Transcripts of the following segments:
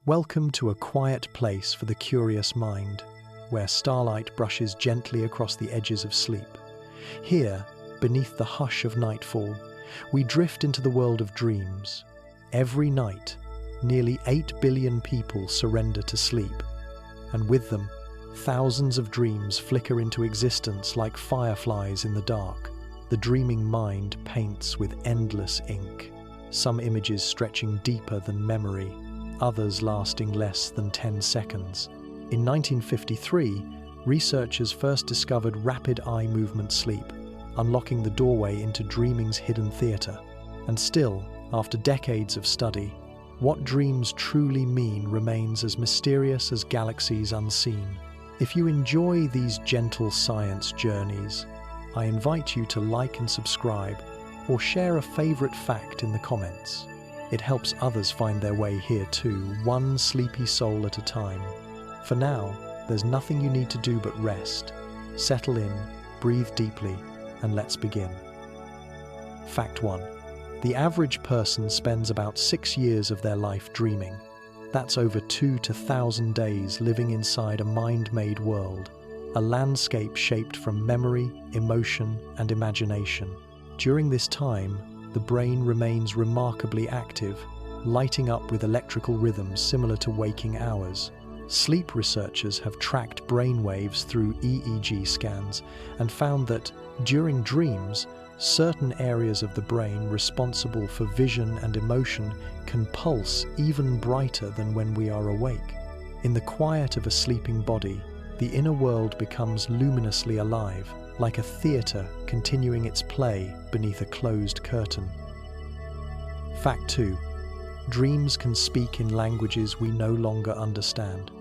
Welcome to a quiet place for the curious mind, where starlight brushes gently across the edges of sleep. Here, beneath the hush of nightfall, we drift into the world of dreams. Every night, nearly 8 billion people surrender to sleep, and with them, thousands of dreams flicker into existence like fireflies in the dark. The dreaming mind paints with endless ink, some images stretching deeper than memory, others lasting less than 10 seconds. In 1953, researchers first discovered rapid eye movement sleep, unlocking the doorway into dreaming's hidden theater. And still, after decades of study, what dreams truly mean remains as mysterious as galaxies unseen. If you enjoy these gentle science journeys, I invite you to like and subscribe, or share a favorite fact in the comments. It helps others find their way here too, one sleepy soul at a time. For now, there's nothing you need to do but rest. Settle in, breathe deeply, and let's begin. Fact 1. The average person spends about 6 years of their life dreaming. That's over 2 to 1,000 days living inside a mind-made world, a landscape shaped from memory, emotion, and imagination. During this time, the brain remains remarkably active, lighting up with electrical rhythms similar to waking hours. Sleep researchers have tracked brain waves through EEG scans and found that, during dreams, certain areas of the brain responsible for vision and emotion can pulse even brighter than when we are awake. In the quiet of a sleeping body, the inner world becomes luminously alive, like a theater continuing its play beneath a closed curtain. Fact 2. Dreams can speak in languages we no longer understand.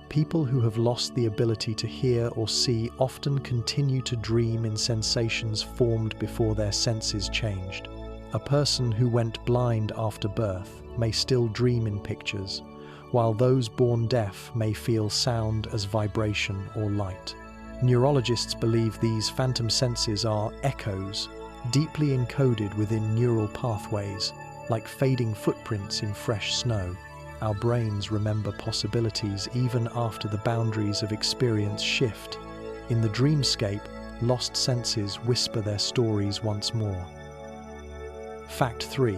People who have lost the ability to hear or see often continue to dream in sensations formed before their senses changed. A person who went blind after birth may still dream in pictures, while those born deaf may feel sound as vibration or light. Neurologists believe these phantom senses are echoes, deeply encoded within neural pathways, like fading footprints in fresh snow. Our brains remember possibilities even after the boundaries of experience shift. In the dreamscape, lost senses whisper their stories once more. Fact 3.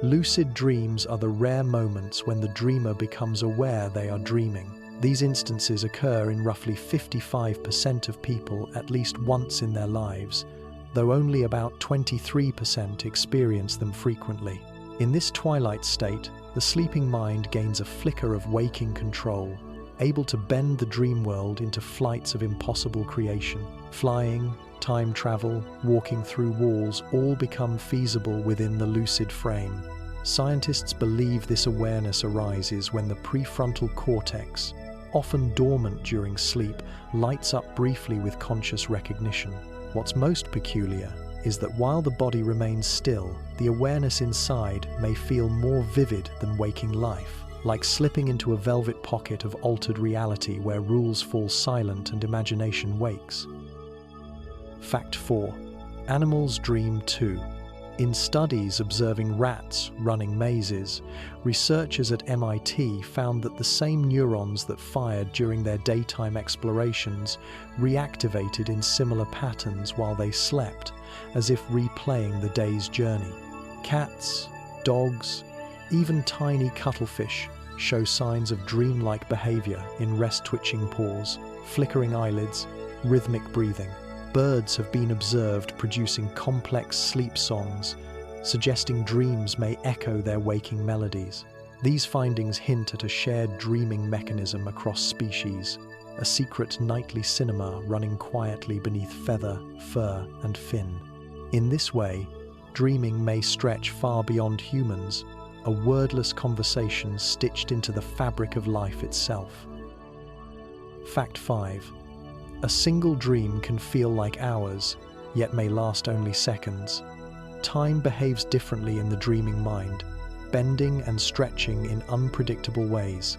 Lucid dreams are the rare moments when the dreamer becomes aware they are dreaming. These instances occur in roughly 55% of people at least once in their lives, though only about 23% experience them frequently. In this twilight state, the sleeping mind gains a flicker of waking control, able to bend the dream world into flights of impossible creation. Flying, time travel, walking through walls all become feasible within the lucid frame. Scientists believe this awareness arises when the prefrontal cortex, often dormant during sleep, lights up briefly with conscious recognition. What's most peculiar is that while the body remains still, the awareness inside may feel more vivid than waking life, like slipping into a velvet pocket of altered reality where rules fall silent and imagination wakes. Fact 4. Animals dream too. In studies observing rats running mazes, researchers at MIT found that the same neurons that fired during their daytime explorations reactivated in similar patterns while they slept, as if replaying the day's journey. Cats, dogs, even tiny cuttlefish show signs of dreamlike behavior in rest-twitching paws, flickering eyelids, rhythmic breathing. Birds have been observed producing complex sleep songs, suggesting dreams may echo their waking melodies. These findings hint at a shared dreaming mechanism across species, a secret nightly cinema running quietly beneath feather, fur, and fin. In this way, dreaming may stretch far beyond humans, a wordless conversation stitched into the fabric of life itself. Fact 5. A single dream can feel like hours, yet may last only seconds. Time behaves differently in the dreaming mind, bending and stretching in unpredictable ways.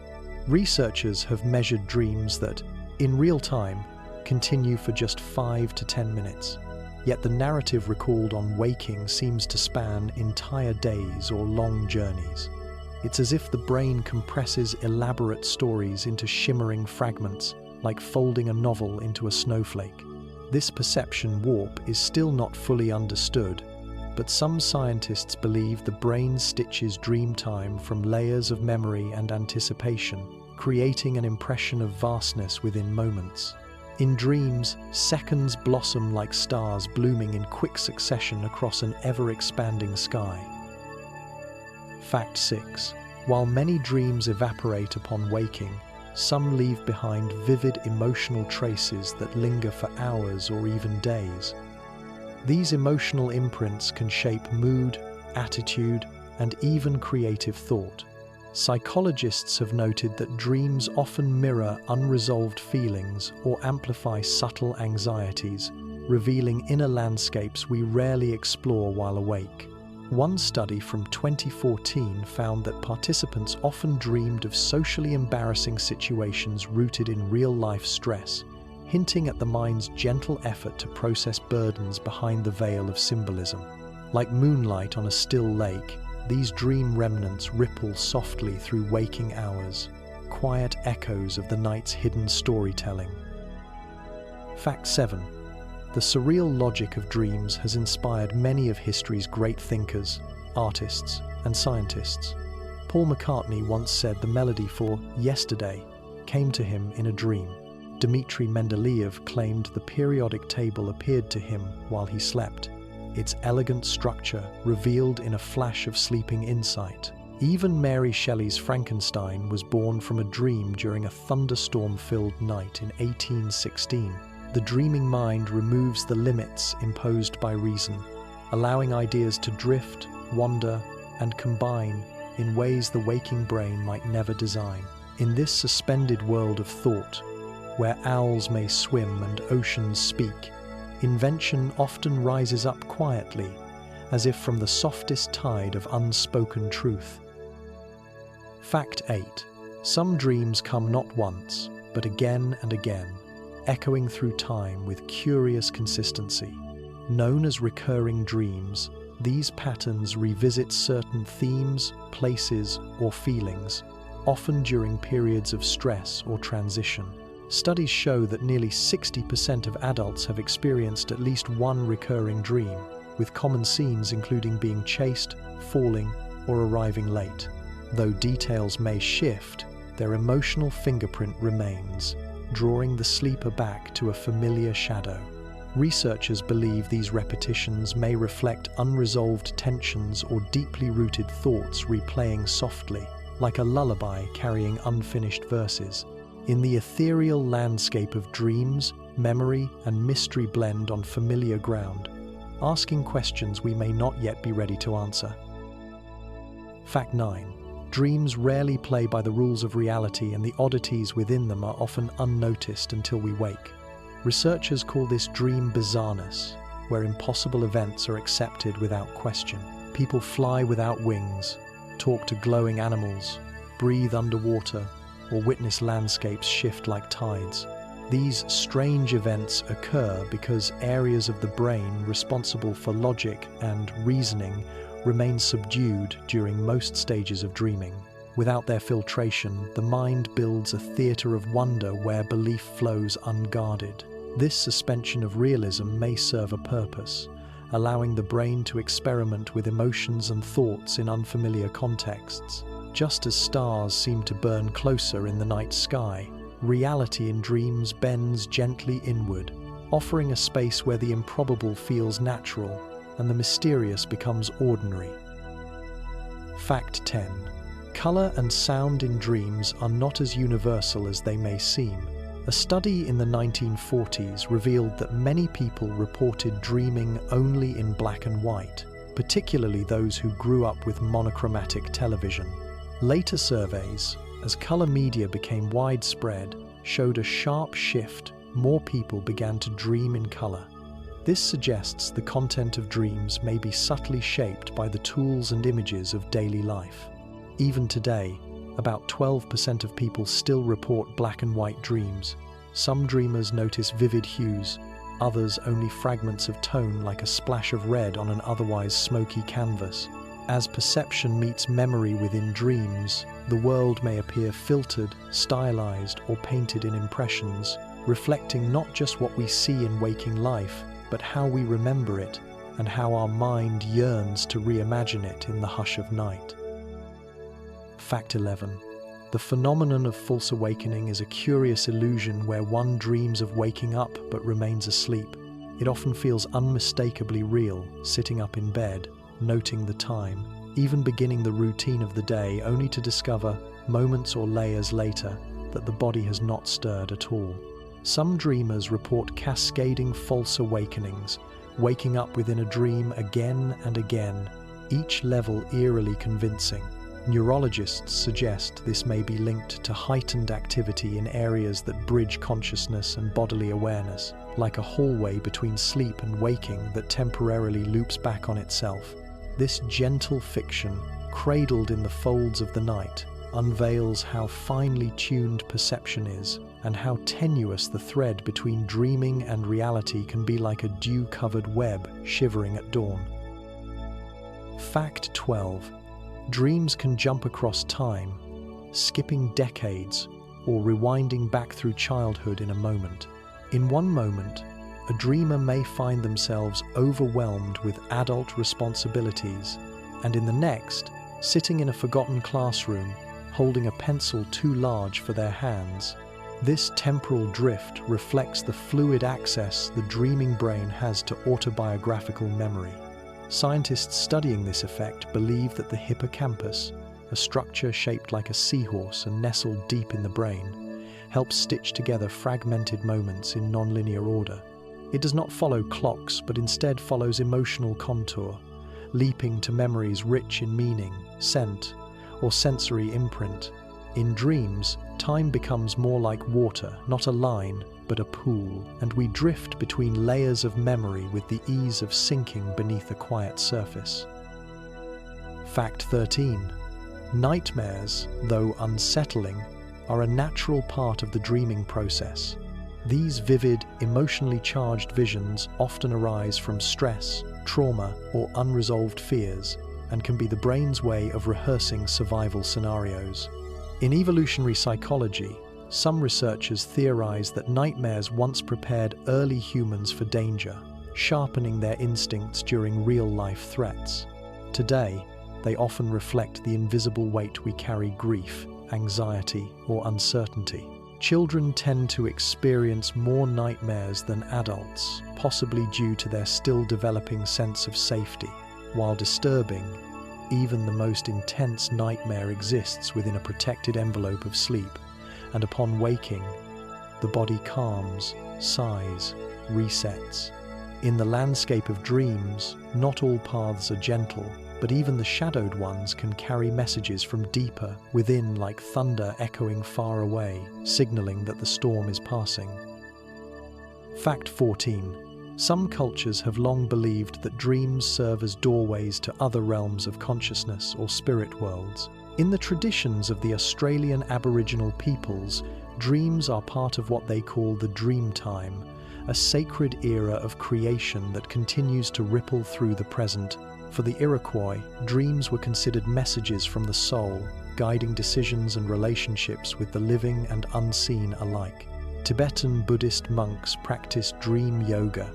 Researchers have measured dreams that, in real time, continue for just 5 to 10 minutes. Yet the narrative recalled on waking seems to span entire days or long journeys. It's as if the brain compresses elaborate stories into shimmering fragments, like folding a novel into a snowflake. This perception warp is still not fully understood, but some scientists believe the brain stitches dream time from layers of memory and anticipation, creating an impression of vastness within moments. In dreams, seconds blossom like stars blooming in quick succession across an ever-expanding sky. Fact 6. While many dreams evaporate upon waking, some leave behind vivid emotional traces that linger for hours or even days. These emotional imprints can shape mood, attitude, and even creative thought. Psychologists have noted that dreams often mirror unresolved feelings or amplify subtle anxieties, revealing inner landscapes we rarely explore while awake. One study from 2014 found that participants often dreamed of socially embarrassing situations rooted in real-life stress, hinting at the mind's gentle effort to process burdens behind the veil of symbolism. Like moonlight on a still lake, these dream remnants ripple softly through waking hours, quiet echoes of the night's hidden storytelling. Fact 7. The surreal logic of dreams has inspired many of history's great thinkers, artists, and scientists. Paul McCartney once said the melody for "Yesterday" came to him in a dream. Dmitri Mendeleev claimed the periodic table appeared to him while he slept, its elegant structure revealed in a flash of sleeping insight. Even Mary Shelley's Frankenstein was born from a dream during a thunderstorm-filled night in 1816. The dreaming mind removes the limits imposed by reason, allowing ideas to drift, wander, and combine in ways the waking brain might never design. In this suspended world of thought, where owls may swim and oceans speak, invention often rises up quietly, as if from the softest tide of unspoken truth. Fact 8. Some dreams come not once, but again and again, echoing through time with curious consistency. Known as recurring dreams, these patterns revisit certain themes, places, or feelings, often during periods of stress or transition. Studies show that nearly 60% of adults have experienced at least one recurring dream, with common scenes including being chased, falling, or arriving late. Though details may shift, their emotional fingerprint remains, drawing the sleeper back to a familiar shadow. Researchers believe these repetitions may reflect unresolved tensions or deeply rooted thoughts replaying softly, like a lullaby carrying unfinished verses. In the ethereal landscape of dreams, memory and mystery blend on familiar ground, asking questions we may not yet be ready to answer. Fact 9. Dreams rarely play by the rules of reality, and the oddities within them are often unnoticed until we wake. Researchers call this dream bizarreness, where impossible events are accepted without question. People fly without wings, talk to glowing animals, breathe underwater, or witness landscapes shift like tides. These strange events occur because areas of the brain responsible for logic and reasoning remain subdued during most stages of dreaming. Without their filtration, the mind builds a theater of wonder where belief flows unguarded. This suspension of realism may serve a purpose, allowing the brain to experiment with emotions and thoughts in unfamiliar contexts. Just as stars seem to burn closer in the night sky, reality in dreams bends gently inward, offering a space where the improbable feels natural and the mysterious becomes ordinary. Fact 10. Color and sound in dreams are not as universal as they may seem. A study in the 1940s revealed that many people reported dreaming only in black and white, particularly those who grew up with monochromatic television. Later surveys, as color media became widespread, showed a sharp shift. More people began to dream in color. This suggests the content of dreams may be subtly shaped by the tools and images of daily life. Even today, about 12% of people still report black and white dreams. Some dreamers notice vivid hues, others only fragments of tone like a splash of red on an otherwise smoky canvas. As perception meets memory within dreams, the world may appear filtered, stylized, or painted in impressions, reflecting not just what we see in waking life, but how we remember it and how our mind yearns to reimagine it in the hush of night. Fact 11. The phenomenon of false awakening is a curious illusion where one dreams of waking up but remains asleep. It often feels unmistakably real, sitting up in bed, noting the time, even beginning the routine of the day, only to discover, moments or layers later, that the body has not stirred at all. Some dreamers report cascading false awakenings, waking up within a dream again and again, each level eerily convincing. Neurologists suggest this may be linked to heightened activity in areas that bridge consciousness and bodily awareness, like a hallway between sleep and waking that temporarily loops back on itself. This gentle fiction, cradled in the folds of the night, unveils how finely tuned perception is and how tenuous the thread between dreaming and reality can be, like a dew-covered web shivering at dawn. Fact 12. Dreams can jump across time, skipping decades or rewinding back through childhood in a moment. In one moment, a dreamer may find themselves overwhelmed with adult responsibilities, and in the next, sitting in a forgotten classroom, holding a pencil too large for their hands. This temporal drift reflects the fluid access the dreaming brain has to autobiographical memory. Scientists studying this effect believe that the hippocampus, a structure shaped like a seahorse and nestled deep in the brain, helps stitch together fragmented moments in nonlinear order. It does not follow clocks, but instead follows emotional contour, leaping to memories rich in meaning, scent, or sensory imprint. In dreams, time becomes more like water, not a line, but a pool, and we drift between layers of memory with the ease of sinking beneath a quiet surface. Fact 13. Nightmares, though unsettling, are a natural part of the dreaming process. These vivid, emotionally charged visions often arise from stress, trauma, or unresolved fears, and can be the brain's way of rehearsing survival scenarios. In evolutionary psychology, some researchers theorize that nightmares once prepared early humans for danger, sharpening their instincts during real-life threats. Today, they often reflect the invisible weight we carry: grief, anxiety, or uncertainty. Children tend to experience more nightmares than adults, possibly due to their still developing sense of safety. While disturbing, even the most intense nightmare exists within a protected envelope of sleep, and upon waking, the body calms, sighs, resets. In the landscape of dreams, not all paths are gentle, but even the shadowed ones can carry messages from deeper within, like thunder echoing far away, signaling that the storm is passing. Fact 14. Some cultures have long believed that dreams serve as doorways to other realms of consciousness or spirit worlds. In the traditions of the Australian Aboriginal peoples, dreams are part of what they call the dream time, a sacred era of creation that continues to ripple through the present. For the Iroquois, dreams were considered messages from the soul, guiding decisions and relationships with the living and unseen alike. Tibetan Buddhist monks practiced dream yoga,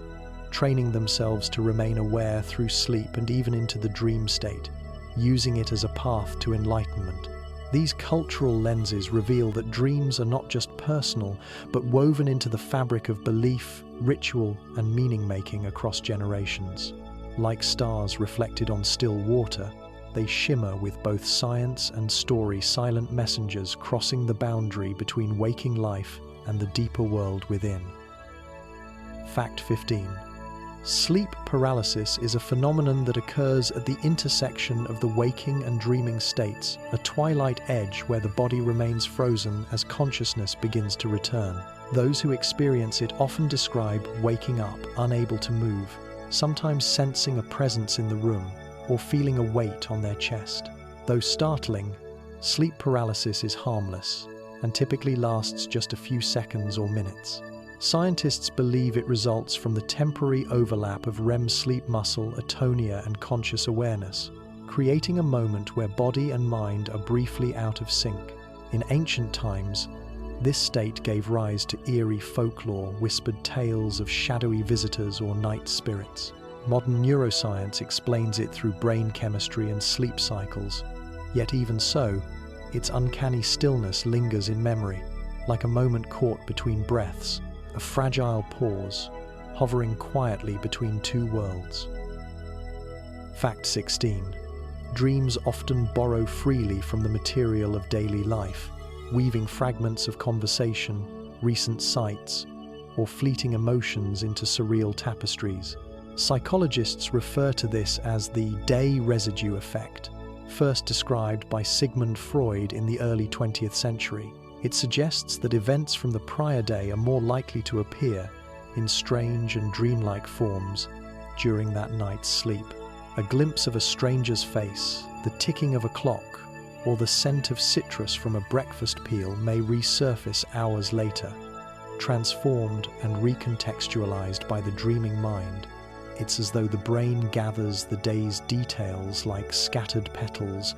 training themselves to remain aware through sleep and even into the dream state, using it as a path to enlightenment. These cultural lenses reveal that dreams are not just personal, but woven into the fabric of belief, ritual, and meaning-making across generations. Like stars reflected on still water, they shimmer with both science and story, silent messengers crossing the boundary between waking life and the deeper world within. Fact 15. Sleep paralysis is a phenomenon that occurs at the intersection of the waking and dreaming states, a twilight edge where the body remains frozen as consciousness begins to return. Those who experience it often describe waking up, unable to move, sometimes sensing a presence in the room or feeling a weight on their chest. Though startling, sleep paralysis is harmless and typically lasts just a few seconds or minutes. Scientists believe it results from the temporary overlap of REM sleep muscle atonia and conscious awareness, creating a moment where body and mind are briefly out of sync. In ancient times, this state gave rise to eerie folklore, whispered tales of shadowy visitors or night spirits. Modern neuroscience explains it through brain chemistry and sleep cycles. Yet even so, its uncanny stillness lingers in memory, like a moment caught between breaths, a fragile pause, hovering quietly between two worlds. Fact 16. Dreams often borrow freely from the material of daily life, weaving fragments of conversation, recent sights, or fleeting emotions into surreal tapestries. Psychologists refer to this as the day residue effect, first described by Sigmund Freud in the early 20th century. It suggests that events from the prior day are more likely to appear in strange and dreamlike forms during that night's sleep. A glimpse of a stranger's face, the ticking of a clock, or the scent of citrus from a breakfast peel may resurface hours later, transformed and recontextualized by the dreaming mind. It's as though the brain gathers the day's details like scattered petals,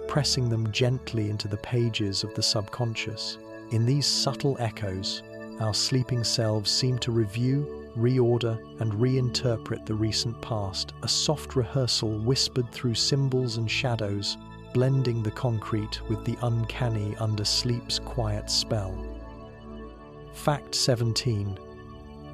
pressing them gently into the pages of the subconscious. In these subtle echoes, our sleeping selves seem to review, reorder, and reinterpret the recent past, a soft rehearsal whispered through symbols and shadows, blending the concrete with the uncanny under sleep's quiet spell. Fact 17.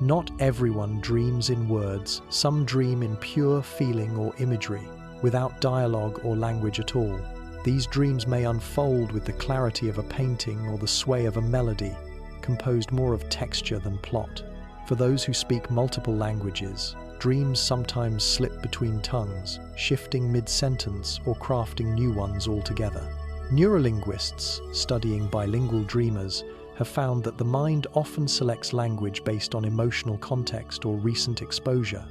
Not everyone dreams in words. Some dream in pure feeling or imagery, without dialogue or language at all. These dreams may unfold with the clarity of a painting or the sway of a melody, composed more of texture than plot. For those who speak multiple languages, dreams sometimes slip between tongues, shifting mid-sentence or crafting new ones altogether. Neurolinguists studying bilingual dreamers have found that the mind often selects language based on emotional context or recent exposure,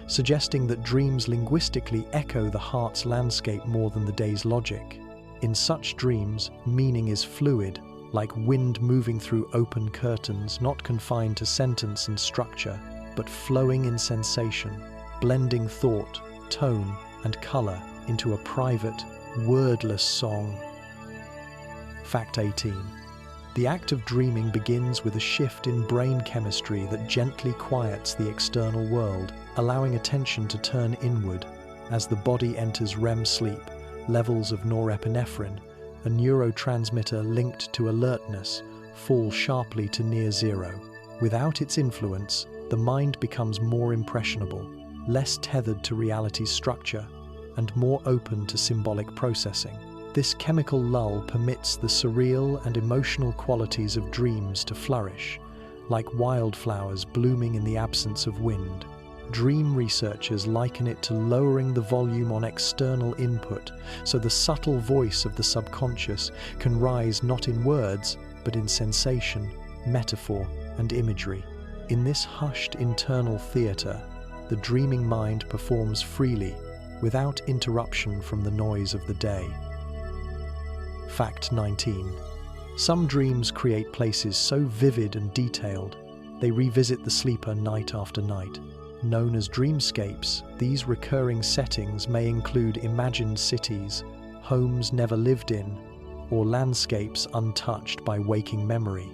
suggesting that dreams linguistically echo the heart's landscape more than the day's logic. In such dreams, meaning is fluid, like wind moving through open curtains, not confined to sentence and structure, but flowing in sensation, blending thought, tone, and color into a private, wordless song. Fact 18. The act of dreaming begins with a shift in brain chemistry that gently quiets the external world, allowing attention to turn inward. As the body enters REM sleep, levels of norepinephrine, a neurotransmitter linked to alertness, fall sharply to near zero. Without its influence, the mind becomes more impressionable, less tethered to reality's structure, and more open to symbolic processing. This chemical lull permits the surreal and emotional qualities of dreams to flourish, like wildflowers blooming in the absence of wind. Dream researchers liken it to lowering the volume on external input, so the subtle voice of the subconscious can rise not in words, but in sensation, metaphor, and imagery. In this hushed internal theater, the dreaming mind performs freely, without interruption from the noise of the day. Fact 19. Some dreams create places so vivid and detailed, they revisit the sleeper night after night. Known as dreamscapes, these recurring settings may include imagined cities, homes never lived in, or landscapes untouched by waking memory.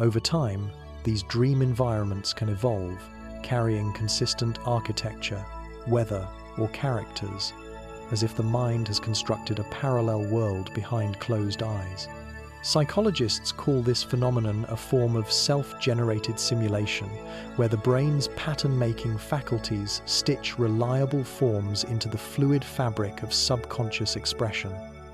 Over time, these dream environments can evolve, carrying consistent architecture, weather, or characters, as if the mind has constructed a parallel world behind closed eyes. Psychologists call this phenomenon a form of self-generated simulation, where the brain's pattern-making faculties stitch reliable forms into the fluid fabric of subconscious expression.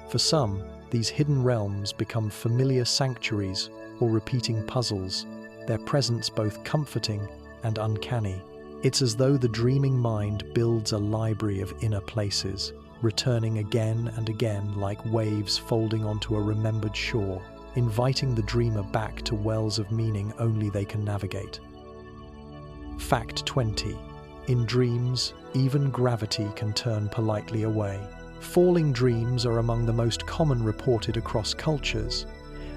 For some, these hidden realms become familiar sanctuaries or repeating puzzles, their presence both comforting and uncanny. It's as though the dreaming mind builds a library of inner places, returning again and again like waves folding onto a remembered shore, inviting the dreamer back to wells of meaning only they can navigate. Fact 20. In dreams, even gravity can turn politely away. Falling dreams are among the most common reported across cultures,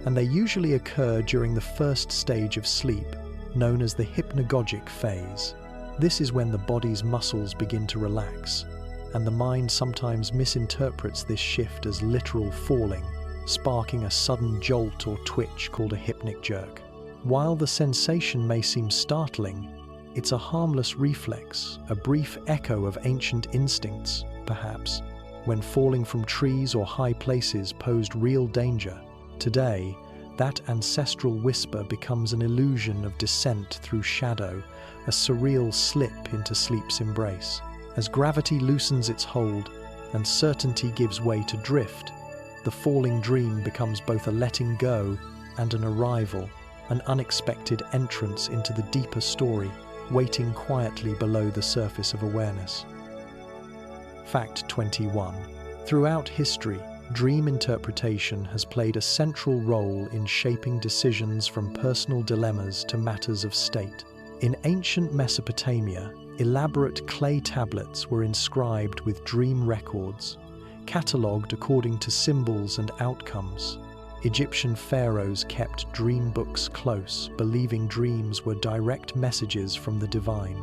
and they usually occur during the first stage of sleep, known as the hypnagogic phase. This is when the body's muscles begin to relax, and the mind sometimes misinterprets this shift as literal falling, sparking a sudden jolt or twitch called a hypnic jerk. While the sensation may seem startling, it's a harmless reflex, a brief echo of ancient instincts, perhaps, when falling from trees or high places posed real danger. Today, that ancestral whisper becomes an illusion of descent through shadow, a surreal slip into sleep's embrace. As gravity loosens its hold and certainty gives way to drift, the falling dream becomes both a letting go and an arrival, an unexpected entrance into the deeper story, waiting quietly below the surface of awareness. Fact 21. Throughout history, dream interpretation has played a central role in shaping decisions from personal dilemmas to matters of state. In ancient Mesopotamia, elaborate clay tablets were inscribed with dream records, catalogued according to symbols and outcomes. Egyptian pharaohs kept dream books close, believing dreams were direct messages from the divine.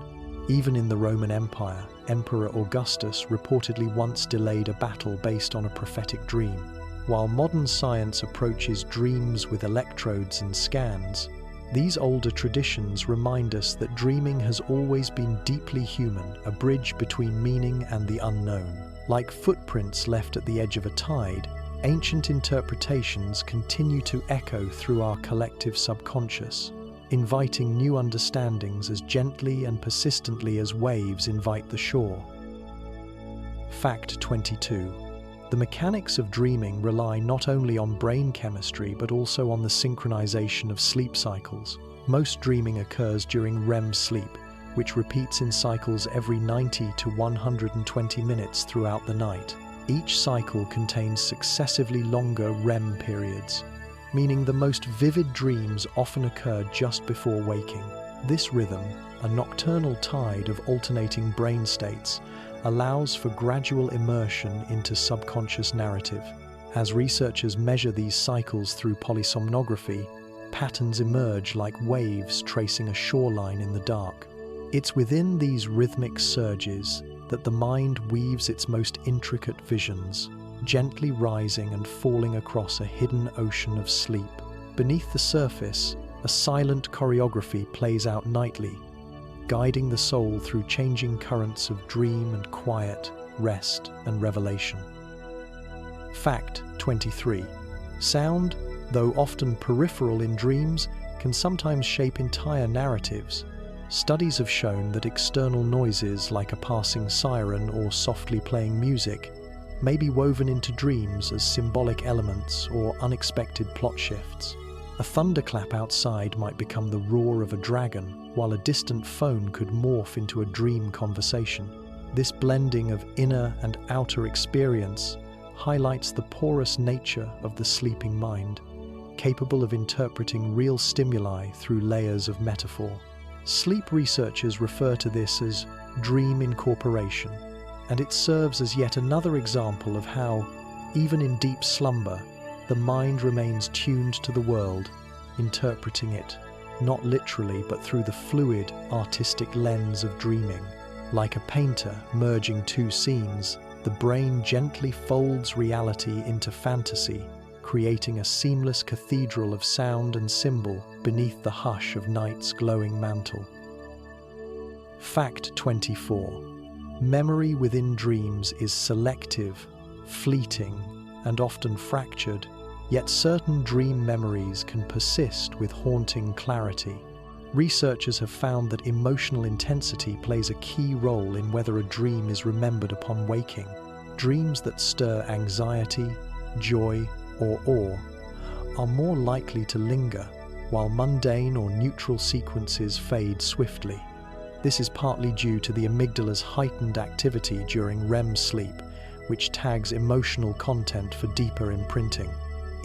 Even in the Roman Empire, Emperor Augustus reportedly once delayed a battle based on a prophetic dream. While modern science approaches dreams with electrodes and scans, these older traditions remind us that dreaming has always been deeply human, a bridge between meaning and the unknown. Like footprints left at the edge of a tide, ancient interpretations continue to echo through our collective subconscious, inviting new understandings as gently and persistently as waves invite the shore. Fact 22. The mechanics of dreaming rely not only on brain chemistry but also on the synchronization of sleep cycles. Most dreaming occurs during REM sleep, which repeats in cycles every 90 to 120 minutes throughout the night. Each cycle contains successively longer REM periods, meaning the most vivid dreams often occur just before waking. This rhythm, a nocturnal tide of alternating brain states, allows for gradual immersion into subconscious narrative. As researchers measure these cycles through polysomnography, patterns emerge like waves tracing a shoreline in the dark. It's within these rhythmic surges that the mind weaves its most intricate visions, gently rising and falling across a hidden ocean of sleep. Beneath the surface, a silent choreography plays out nightly, guiding the soul through changing currents of dream and quiet, rest and revelation. Fact 23. Sound, though often peripheral in dreams, can sometimes shape entire narratives. Studies have shown that external noises like a passing siren or softly playing music may be woven into dreams as symbolic elements or unexpected plot shifts. A thunderclap outside might become the roar of a dragon, while a distant phone could morph into a dream conversation. This blending of inner and outer experience highlights the porous nature of the sleeping mind, capable of interpreting real stimuli through layers of metaphor. Sleep researchers refer to this as dream incorporation, and it serves as yet another example of how, even in deep slumber, the mind remains tuned to the world, interpreting it, not literally but through the fluid, artistic lens of dreaming. Like a painter merging two scenes, the brain gently folds reality into fantasy, creating a seamless cathedral of sound and symbol beneath the hush of night's glowing mantle. Fact 24. Memory within dreams is selective, fleeting, and often fractured, yet certain dream memories can persist with haunting clarity. Researchers have found that emotional intensity plays a key role in whether a dream is remembered upon waking. Dreams that stir anxiety, joy, or awe are more likely to linger, while mundane or neutral sequences fade swiftly. This is partly due to the amygdala's heightened activity during REM sleep, which tags emotional content for deeper imprinting.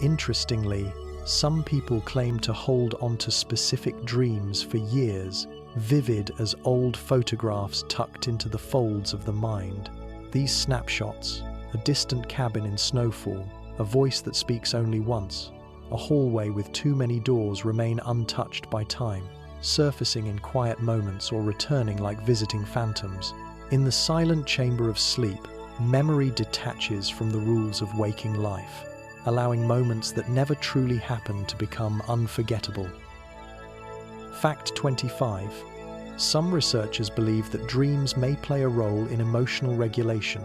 Interestingly, some people claim to hold onto specific dreams for years, vivid as old photographs tucked into the folds of the mind. These snapshots, a distant cabin in snowfall, a voice that speaks only once, a hallway with too many doors remain untouched by time, surfacing in quiet moments or returning like visiting phantoms. In the silent chamber of sleep, memory detaches from the rules of waking life, allowing moments that never truly happened to become unforgettable. Fact 25. Some researchers believe that dreams may play a role in emotional regulation,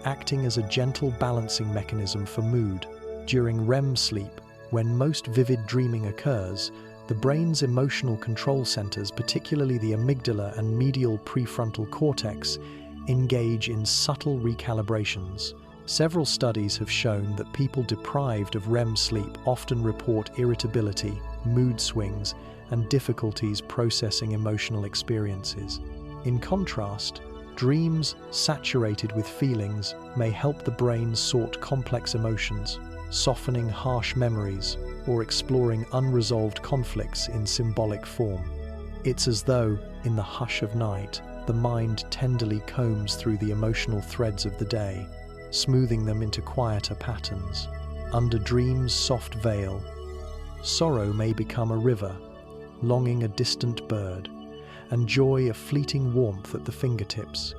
acting as a gentle balancing mechanism for mood. During REM sleep, when most vivid dreaming occurs, the brain's emotional control centers, particularly the amygdala and medial prefrontal cortex, engage in subtle recalibrations. Several studies have shown that people deprived of REM sleep often report irritability, mood swings, and difficulties processing emotional experiences. In contrast, dreams saturated with feelings may help the brain sort complex emotions, softening harsh memories or exploring unresolved conflicts in symbolic form. It's as though, in the hush of night, the mind tenderly combs through the emotional threads of the day, smoothing them into quieter patterns. Under dream's soft veil, sorrow may become a river, longing a distant bird, and joy a fleeting warmth at the fingertips,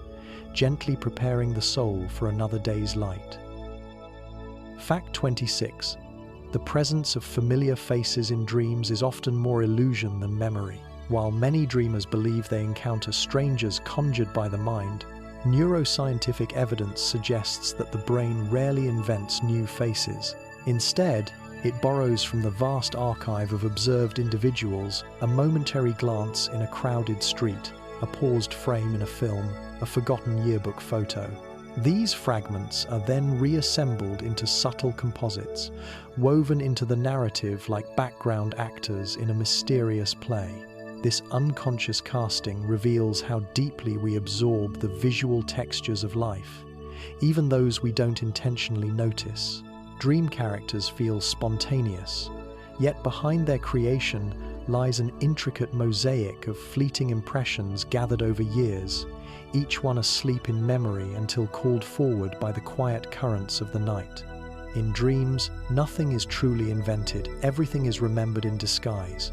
gently preparing the soul for another day's light. Fact 26. The presence of familiar faces in dreams is often more illusion than memory. While many dreamers believe they encounter strangers conjured by the mind, neuroscientific evidence suggests that the brain rarely invents new faces. Instead, it borrows from the vast archive of observed individuals, a momentary glance in a crowded street, a paused frame in a film, a forgotten yearbook photo. These fragments are then reassembled into subtle composites, woven into the narrative like background actors in a mysterious play. This unconscious casting reveals how deeply we absorb the visual textures of life, even those we don't intentionally notice. Dream characters feel spontaneous, yet behind their creation lies an intricate mosaic of fleeting impressions gathered over years, each one asleep in memory until called forward by the quiet currents of the night. In dreams, nothing is truly invented, everything is remembered in disguise.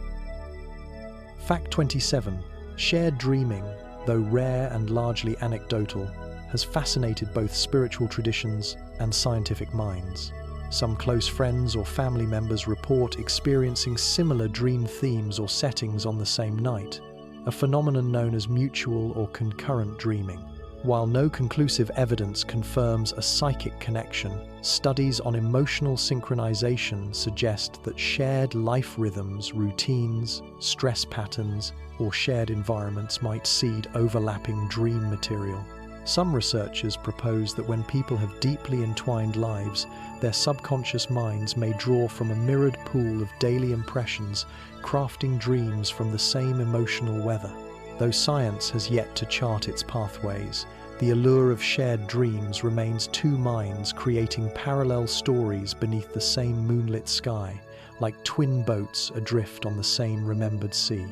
Fact 27. Shared dreaming, though rare and largely anecdotal, has fascinated both spiritual traditions and scientific minds. Some close friends or family members report experiencing similar dream themes or settings on the same night, a phenomenon known as mutual or concurrent dreaming. While no conclusive evidence confirms a psychic connection, studies on emotional synchronization suggest that shared life rhythms, routines, stress patterns, or shared environments might seed overlapping dream material. Some researchers propose that when people have deeply entwined lives, their subconscious minds may draw from a mirrored pool of daily impressions, crafting dreams from the same emotional weather. Though science has yet to chart its pathways, the allure of shared dreams remains two minds creating parallel stories beneath the same moonlit sky, like twin boats adrift on the same remembered sea.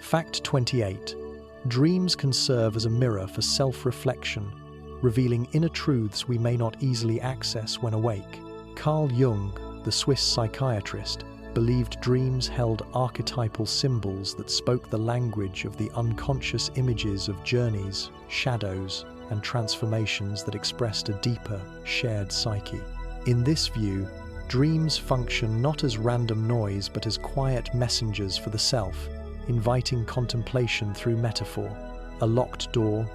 Fact 28. Dreams can serve as a mirror for self-reflection, revealing inner truths we may not easily access when awake. Carl Jung, the Swiss psychiatrist, believed dreams held archetypal symbols that spoke the language of the unconscious images of journeys, shadows, and transformations that expressed a deeper, shared psyche. In this view, dreams function not as random noise but as quiet messengers for the self, inviting contemplation through metaphor. A locked door,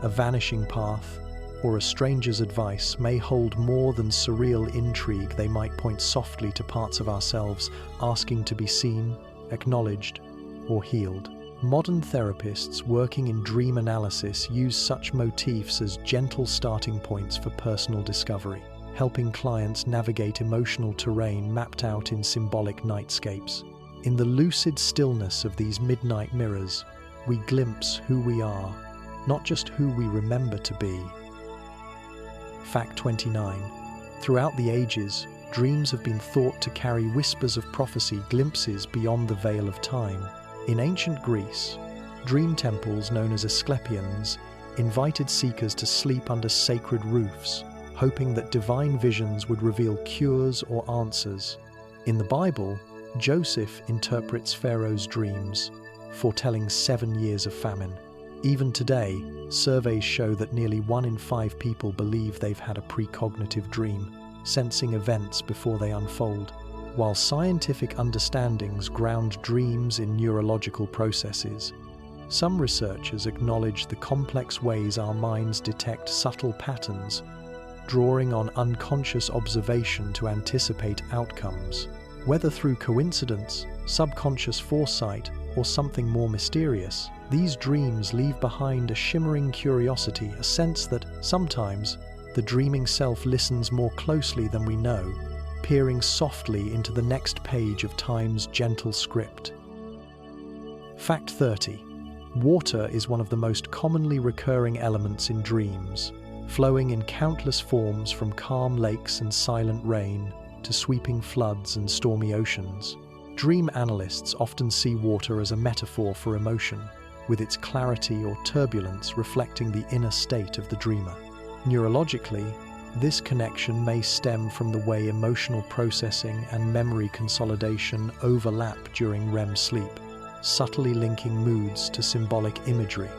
a vanishing path, or a stranger's advice may hold more than surreal intrigue. They might point softly to parts of ourselves, asking to be seen, acknowledged, or healed. Modern therapists working in dream analysis use such motifs as gentle starting points for personal discovery, helping clients navigate emotional terrain mapped out in symbolic nightscapes. In the lucid stillness of these midnight mirrors, we glimpse who we are, not just who we remember to be. Fact 29. Throughout the ages, dreams have been thought to carry whispers of prophecy, glimpses beyond the veil of time. In ancient Greece, dream temples known as Asclepions invited seekers to sleep under sacred roofs, hoping that divine visions would reveal cures or answers. In the Bible, Joseph interprets Pharaoh's dreams, foretelling 7 years of famine. Even today, surveys show that nearly 1 in 5 people believe they've had a precognitive dream, sensing events before they unfold. While scientific understandings ground dreams in neurological processes, some researchers acknowledge the complex ways our minds detect subtle patterns, drawing on unconscious observation to anticipate outcomes. Whether through coincidence, subconscious foresight, or something more mysterious, these dreams leave behind a shimmering curiosity, a sense that, sometimes, the dreaming self listens more closely than we know, peering softly into the next page of time's gentle script. Fact 30. Water is one of the most commonly recurring elements in dreams, flowing in countless forms from calm lakes and silent rain to sweeping floods and stormy oceans. Dream analysts often see water as a metaphor for emotion, with its clarity or turbulence reflecting the inner state of the dreamer. Neurologically, this connection may stem from the way emotional processing and memory consolidation overlap during REM sleep, subtly linking moods to symbolic imagery.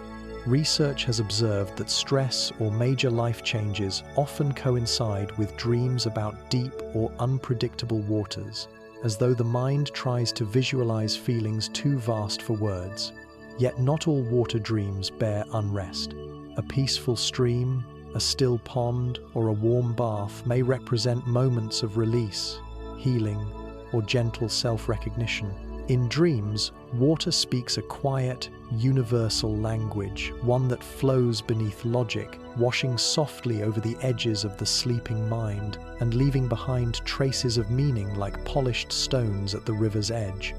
Research has observed that stress or major life changes often coincide with dreams about deep or unpredictable waters, as though the mind tries to visualize feelings too vast for words. Yet not all water dreams bear unrest. A peaceful stream, a still pond, or a warm bath may represent moments of release, healing, or gentle self-recognition. In dreams, water speaks a quiet, universal language, one that flows beneath logic, washing softly over the edges of the sleeping mind and leaving behind traces of meaning like polished stones at the river's edge.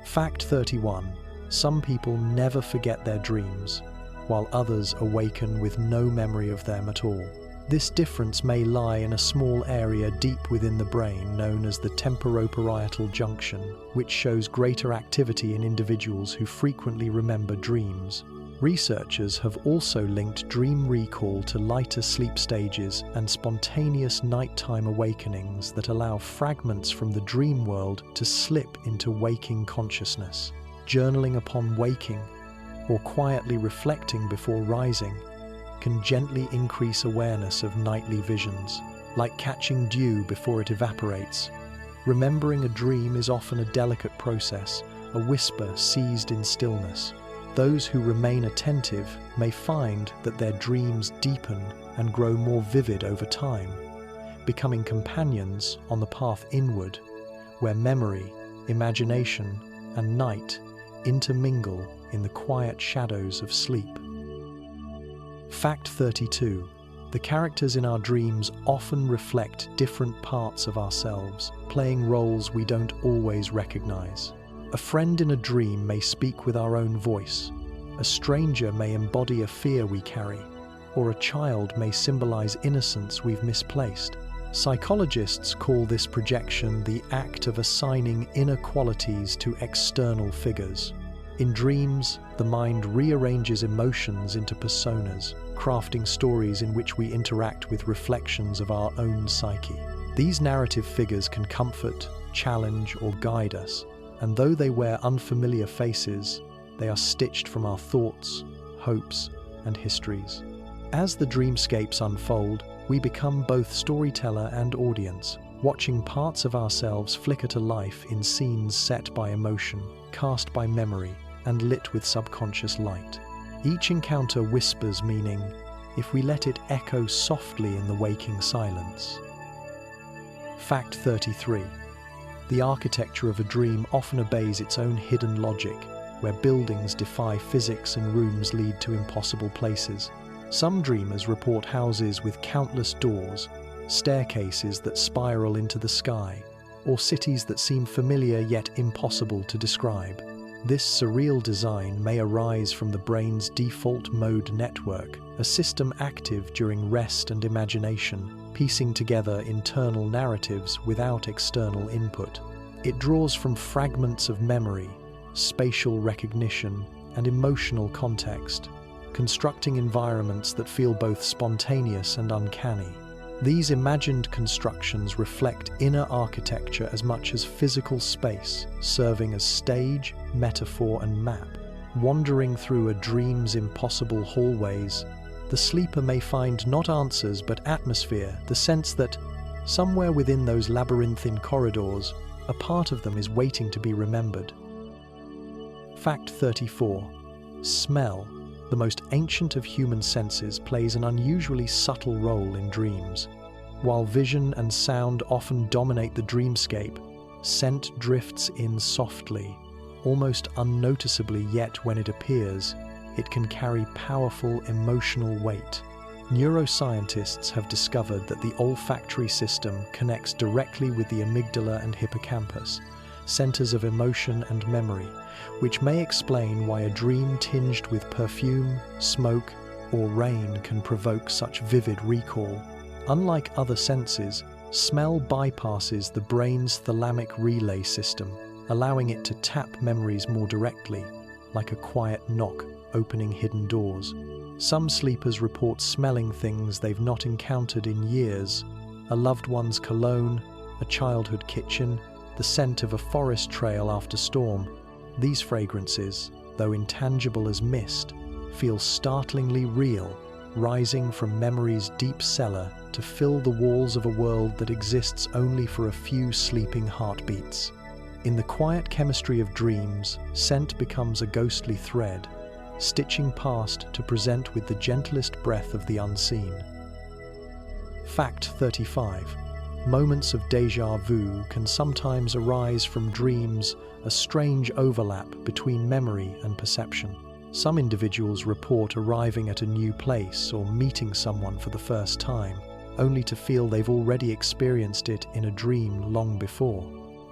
Fact 31. Some people never forget their dreams, while others awaken with no memory of them at all. This difference may lie in a small area deep within the brain known as the temporoparietal junction, which shows greater activity in individuals who frequently remember dreams. Researchers have also linked dream recall to lighter sleep stages and spontaneous nighttime awakenings that allow fragments from the dream world to slip into waking consciousness. Journaling upon waking, or quietly reflecting before rising, can gently increase awareness of nightly visions, like catching dew before it evaporates. Remembering a dream is often a delicate process, a whisper seized in stillness. Those who remain attentive may find that their dreams deepen and grow more vivid over time, becoming companions on the path inward, where memory, imagination, and night intermingle in the quiet shadows of sleep. Fact 32. The characters in our dreams often reflect different parts of ourselves, playing roles we don't always recognize. A friend in a dream may speak with our own voice, a stranger may embody a fear we carry, or a child may symbolize innocence we've misplaced. Psychologists call this projection the act of assigning inner qualities to external figures. In dreams, the mind rearranges emotions into personas, crafting stories in which we interact with reflections of our own psyche. These narrative figures can comfort, challenge, or guide us, and though they wear unfamiliar faces, they are stitched from our thoughts, hopes, and histories. As the dreamscapes unfold, we become both storyteller and audience, watching parts of ourselves flicker to life in scenes set by emotion, cast by memory, and lit with subconscious light. Each encounter whispers meaning, if we let it echo softly in the waking silence. Fact 33. The architecture of a dream often obeys its own hidden logic, where buildings defy physics and rooms lead to impossible places. Some dreamers report houses with countless doors, staircases that spiral into the sky, or cities that seem familiar yet impossible to describe. This surreal design may arise from the brain's default mode network, a system active during rest and imagination, piecing together internal narratives without external input. It draws from fragments of memory, spatial recognition, and emotional context, constructing environments that feel both spontaneous and uncanny. These imagined constructions reflect inner architecture as much as physical space, serving as stage, metaphor, and map. Wandering through a dream's impossible hallways, the sleeper may find not answers but atmosphere, the sense that somewhere within those labyrinthine corridors, a part of them is waiting to be remembered. Fact 34. Smell, the most ancient of human senses, plays an unusually subtle role in dreams. While vision and sound often dominate the dreamscape, scent drifts in softly, almost unnoticeably, yet when it appears, it can carry powerful emotional weight. Neuroscientists have discovered that the olfactory system connects directly with the amygdala and hippocampus, centers of emotion and memory, which may explain why a dream tinged with perfume, smoke, or rain can provoke such vivid recall. Unlike other senses, smell bypasses the brain's thalamic relay system, allowing it to tap memories more directly, like a quiet knock opening hidden doors. Some sleepers report smelling things they've not encountered in years: a loved one's cologne, a childhood kitchen, the scent of a forest trail after storm. These fragrances, though intangible as mist, feel startlingly real, rising from memory's deep cellar to fill the walls of a world that exists only for a few sleeping heartbeats. In the quiet chemistry of dreams, scent becomes a ghostly thread, stitching past to present with the gentlest breath of the unseen. Fact 35. Moments of déjà vu can sometimes arise from dreams, a strange overlap between memory and perception. Some individuals report arriving at a new place or meeting someone for the first time, only to feel they've already experienced it in a dream long before.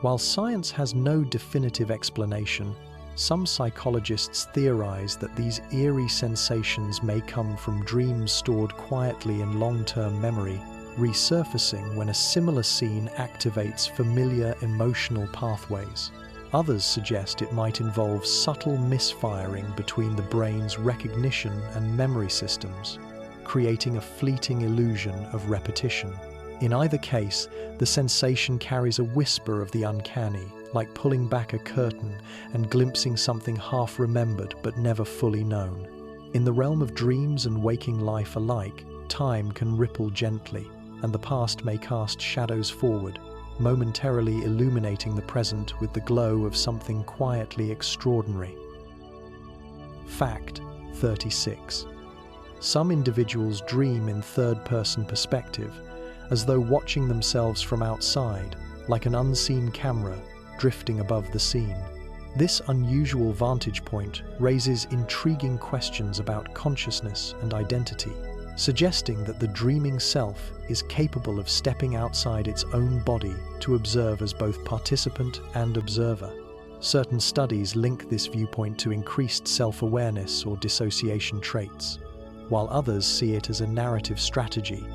While science has no definitive explanation, some psychologists theorize that these eerie sensations may come from dreams stored quietly in long-term memory, resurfacing when a similar scene activates familiar emotional pathways. Others suggest it might involve subtle misfiring between the brain's recognition and memory systems, creating a fleeting illusion of repetition. In either case, the sensation carries a whisper of the uncanny, like pulling back a curtain and glimpsing something half-remembered but never fully known. In the realm of dreams and waking life alike, time can ripple gently, and the past may cast shadows forward, momentarily illuminating the present with the glow of something quietly extraordinary. Fact 36. Some individuals dream in third-person perspective, as though watching themselves from outside, like an unseen camera drifting above the scene. This unusual vantage point raises intriguing questions about consciousness and identity, suggesting that the dreaming self is capable of stepping outside its own body to observe as both participant and observer. Certain studies link this viewpoint to increased self-awareness or dissociation traits, while others see it as a narrative strategy,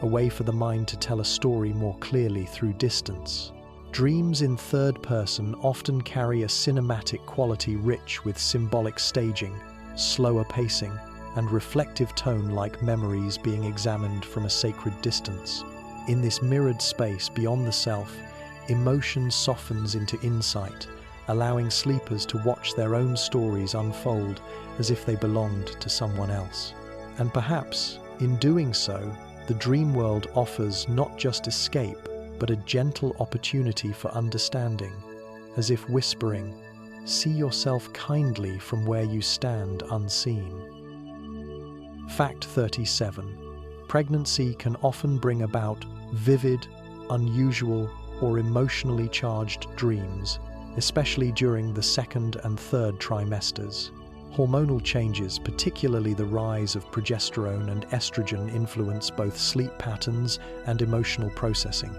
a way for the mind to tell a story more clearly through distance. Dreams in third person often carry a cinematic quality rich with symbolic staging, slower pacing, and reflective tone, like memories being examined from a sacred distance. In this mirrored space beyond the self, emotion softens into insight, allowing sleepers to watch their own stories unfold as if they belonged to someone else. And perhaps, in doing so, the dream world offers not just escape, but a gentle opportunity for understanding, as if whispering, "See yourself kindly from where you stand unseen." Fact 37. Pregnancy can often bring about vivid, unusual, or emotionally charged dreams, especially during the second and third trimesters. Hormonal changes, particularly the rise of progesterone and estrogen, influence both sleep patterns and emotional processing,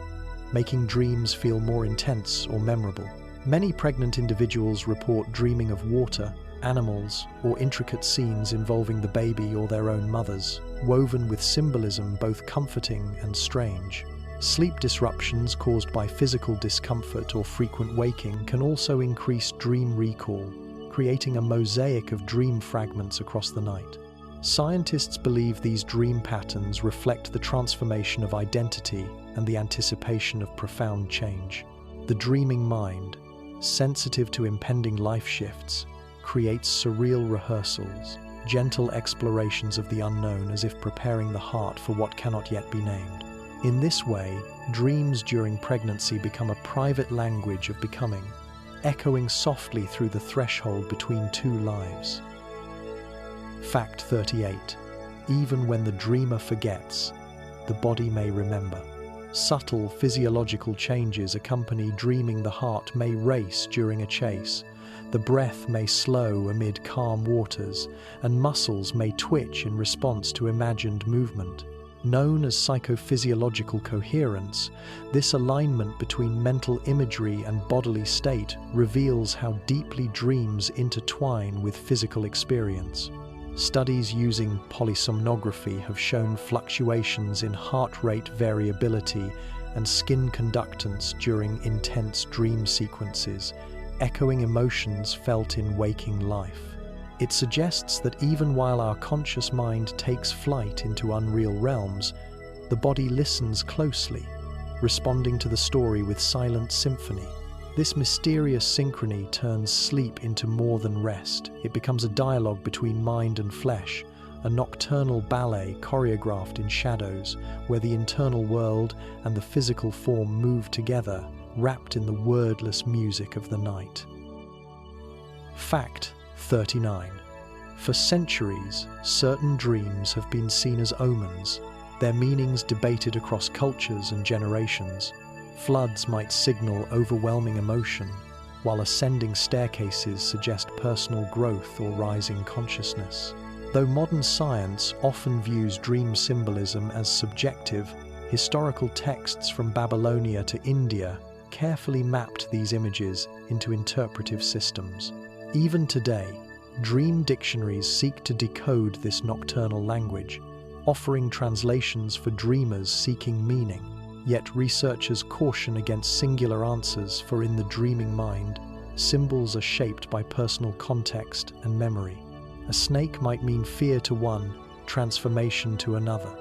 making dreams feel more intense or memorable. Many pregnant individuals report dreaming of water, animals, or intricate scenes involving the baby or their own mothers, woven with symbolism both comforting and strange. Sleep disruptions caused by physical discomfort or frequent waking can also increase dream recall, creating a mosaic of dream fragments across the night. Scientists believe these dream patterns reflect the transformation of identity and the anticipation of profound change. The dreaming mind, sensitive to impending life shifts, creates surreal rehearsals, gentle explorations of the unknown as if preparing the heart for what cannot yet be named. In this way, dreams during pregnancy become a private language of becoming, echoing softly through the threshold between two lives. Fact 38. Even when the dreamer forgets, the body may remember. Subtle physiological changes accompany dreaming. The heart may race during a chase, the breath may slow amid calm waters, and muscles may twitch in response to imagined movement. Known as psychophysiological coherence, this alignment between mental imagery and bodily state reveals how deeply dreams intertwine with physical experience. Studies using polysomnography have shown fluctuations in heart rate variability and skin conductance during intense dream sequences, echoing emotions felt in waking life. It suggests that even while our conscious mind takes flight into unreal realms, the body listens closely, responding to the story with silent symphony. This mysterious synchrony turns sleep into more than rest. It becomes a dialogue between mind and flesh, a nocturnal ballet choreographed in shadows, where the internal world and the physical form move together, wrapped in the wordless music of the night. Fact 39. For centuries, certain dreams have been seen as omens, their meanings debated across cultures and generations. Floods might signal overwhelming emotion, while ascending staircases suggest personal growth or rising consciousness. Though modern science often views dream symbolism as subjective, historical texts from Babylonia to India carefully mapped these images into interpretive systems. Even today, dream dictionaries seek to decode this nocturnal language, offering translations for dreamers seeking meaning. Yet researchers caution against singular answers, for in the dreaming mind, symbols are shaped by personal context and memory. A snake might mean fear to one, transformation to another.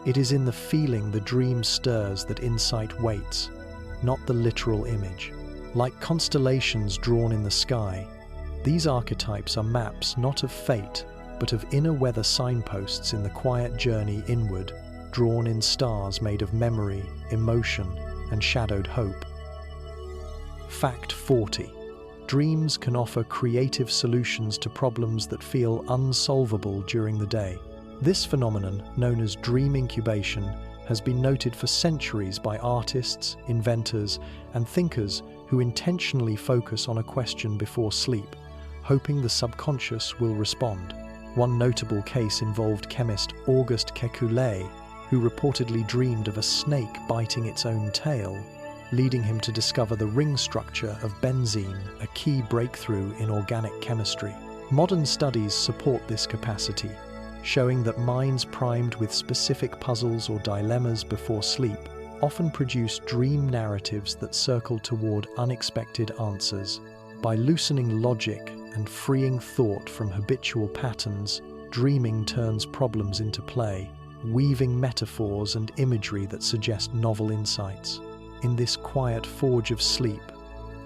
It is in the feeling the dream stirs that insight waits, not the literal image. Like constellations drawn in the sky, these archetypes are maps not of fate, but of inner weather signposts in the quiet journey inward, drawn in stars made of memory, emotion, and shadowed hope. Fact 40. Dreams can offer creative solutions to problems that feel unsolvable during the day. This phenomenon, known as dream incubation, has been noted for centuries by artists, inventors, and thinkers who intentionally focus on a question before sleep, hoping the subconscious will respond. One notable case involved chemist Auguste Kekulé, who reportedly dreamed of a snake biting its own tail, leading him to discover the ring structure of benzene, a key breakthrough in organic chemistry. Modern studies support this capacity, showing that minds primed with specific puzzles or dilemmas before sleep often produce dream narratives that circle toward unexpected answers. By loosening logic and freeing thought from habitual patterns, dreaming turns problems into play, weaving metaphors and imagery that suggest novel insights. In this quiet forge of sleep,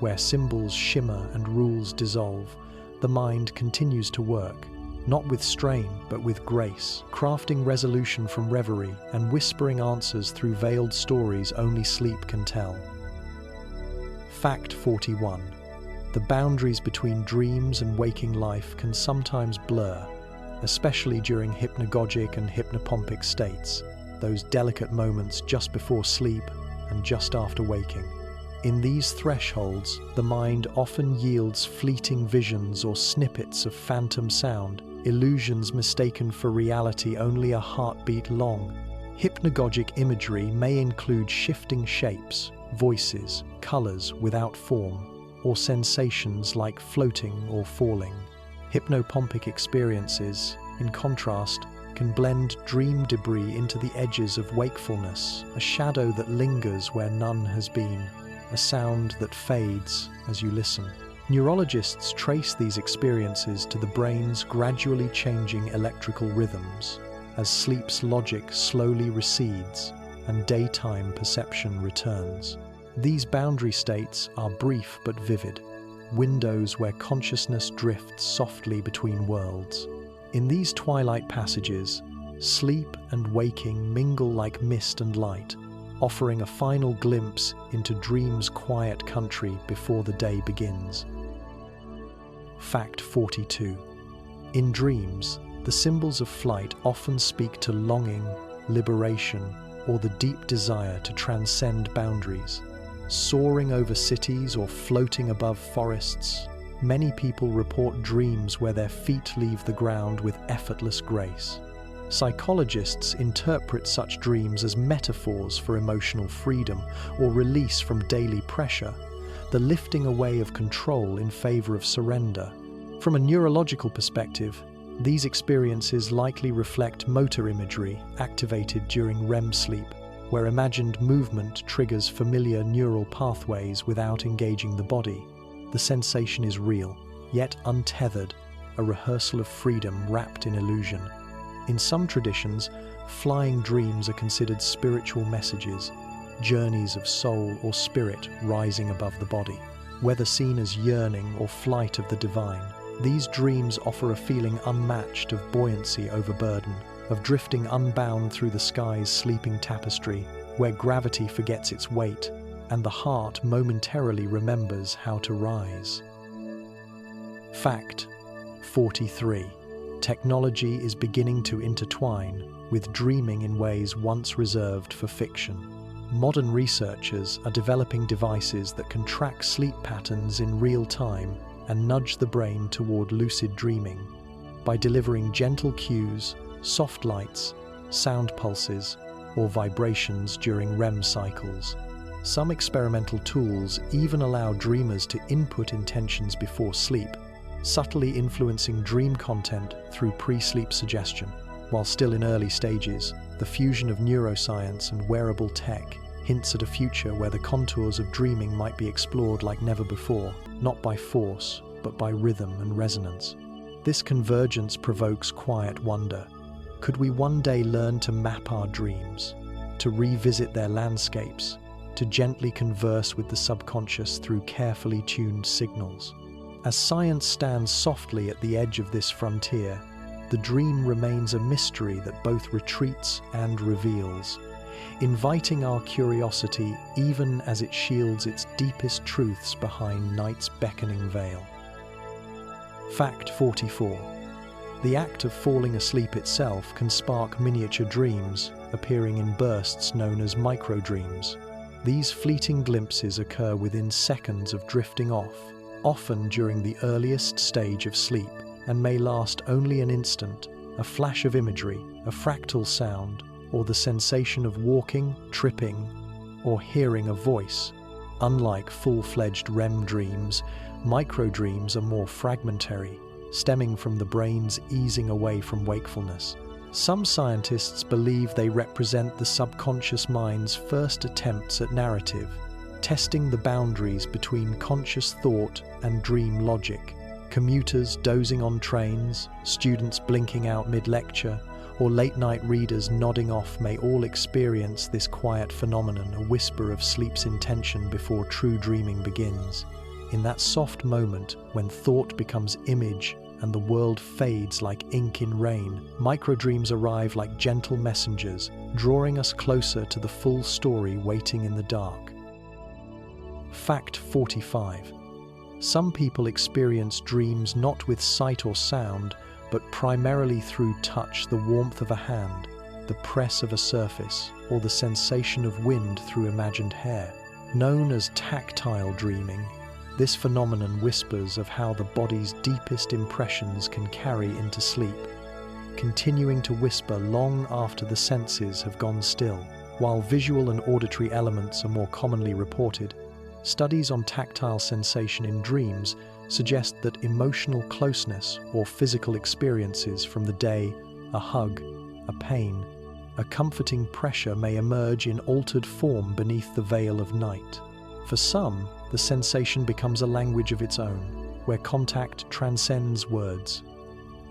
where symbols shimmer and rules dissolve, the mind continues to work, not with strain but with grace, crafting resolution from reverie and whispering answers through veiled stories only sleep can tell. Fact 41. The boundaries between dreams and waking life can sometimes blur, especially during hypnagogic and hypnopompic states, those delicate moments just before sleep and just after waking. In these thresholds, the mind often yields fleeting visions or snippets of phantom sound, illusions mistaken for reality only a heartbeat long. Hypnagogic imagery may include shifting shapes, voices, colors without form, or sensations like floating or falling. Hypnopompic experiences, in contrast, can blend dream debris into the edges of wakefulness, a shadow that lingers where none has been, a sound that fades as you listen. Neurologists trace these experiences to the brain's gradually changing electrical rhythms, as sleep's logic slowly recedes and daytime perception returns. These boundary states are brief but vivid, windows where consciousness drifts softly between worlds. In these twilight passages, sleep and waking mingle like mist and light, offering a final glimpse into dream's quiet country before the day begins. Fact 42. In dreams, the symbols of flight often speak to longing, liberation, or the deep desire to transcend boundaries. Soaring over cities or floating above forests, many people report dreams where their feet leave the ground with effortless grace. Psychologists interpret such dreams as metaphors for emotional freedom or release from daily pressure, the lifting away of control in favor of surrender. From a neurological perspective, these experiences likely reflect motor imagery activated during REM sleep, where imagined movement triggers familiar neural pathways without engaging the body. The sensation is real, yet untethered, a rehearsal of freedom wrapped in illusion. In some traditions, flying dreams are considered spiritual messages, journeys of soul or spirit rising above the body. Whether seen as yearning or flight of the divine, these dreams offer a feeling unmatched of buoyancy over burden, of drifting unbound through the sky's sleeping tapestry, where gravity forgets its weight and the heart momentarily remembers how to rise. Fact 43. Technology is beginning to intertwine with dreaming in ways once reserved for fiction. Modern researchers are developing devices that can track sleep patterns in real time and nudge the brain toward lucid dreaming by delivering gentle cues, soft lights, sound pulses, or vibrations during REM cycles. Some experimental tools even allow dreamers to input intentions before sleep, subtly influencing dream content through pre-sleep suggestion. While still in early stages, the fusion of neuroscience and wearable tech hints at a future where the contours of dreaming might be explored like never before, not by force, but by rhythm and resonance. This convergence provokes quiet wonder. Could we one day learn to map our dreams, to revisit their landscapes, to gently converse with the subconscious through carefully tuned signals? As science stands softly at the edge of this frontier, the dream remains a mystery that both retreats and reveals, inviting our curiosity even as it shields its deepest truths behind night's beckoning veil. Fact 44. The act of falling asleep itself can spark miniature dreams, appearing in bursts known as microdreams. These fleeting glimpses occur within seconds of drifting off, often during the earliest stage of sleep, and may last only an instant, a flash of imagery, a fractal sound, or the sensation of walking, tripping, or hearing a voice. Unlike full-fledged REM dreams, microdreams are more fragmentary, stemming from the brain's easing away from wakefulness. Some scientists believe they represent the subconscious mind's first attempts at narrative, testing the boundaries between conscious thought and dream logic. Commuters dozing on trains, students blinking out mid-lecture, or late-night readers nodding off may all experience this quiet phenomenon, a whisper of sleep's intention before true dreaming begins. In that soft moment, when thought becomes image and the world fades like ink in rain, microdreams arrive like gentle messengers, drawing us closer to the full story waiting in the dark. Fact 45. Some people experience dreams not with sight or sound, but primarily through touch, the warmth of a hand, the press of a surface, or the sensation of wind through imagined hair. Known as tactile dreaming, this phenomenon whispers of how the body's deepest impressions can carry into sleep, continuing to whisper long after the senses have gone still. While visual and auditory elements are more commonly reported, studies on tactile sensation in dreams suggest that emotional closeness or physical experiences from the day, a hug, a pain, a comforting pressure may emerge in altered form beneath the veil of night. For some, the sensation becomes a language of its own, where contact transcends words.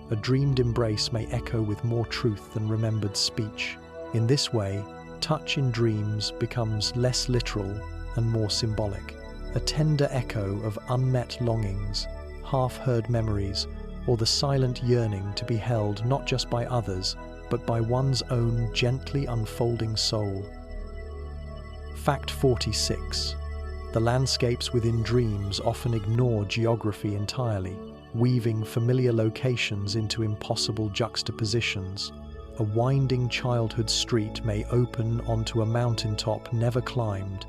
A dreamed embrace may echo with more truth than remembered speech. In this way, touch in dreams becomes less literal and more symbolic, a tender echo of unmet longings, half-heard memories, or the silent yearning to be held not just by others, but by one's own gently unfolding soul. Fact 46. The landscapes within dreams often ignore geography entirely, weaving familiar locations into impossible juxtapositions. A winding childhood street may open onto a mountaintop never climbed,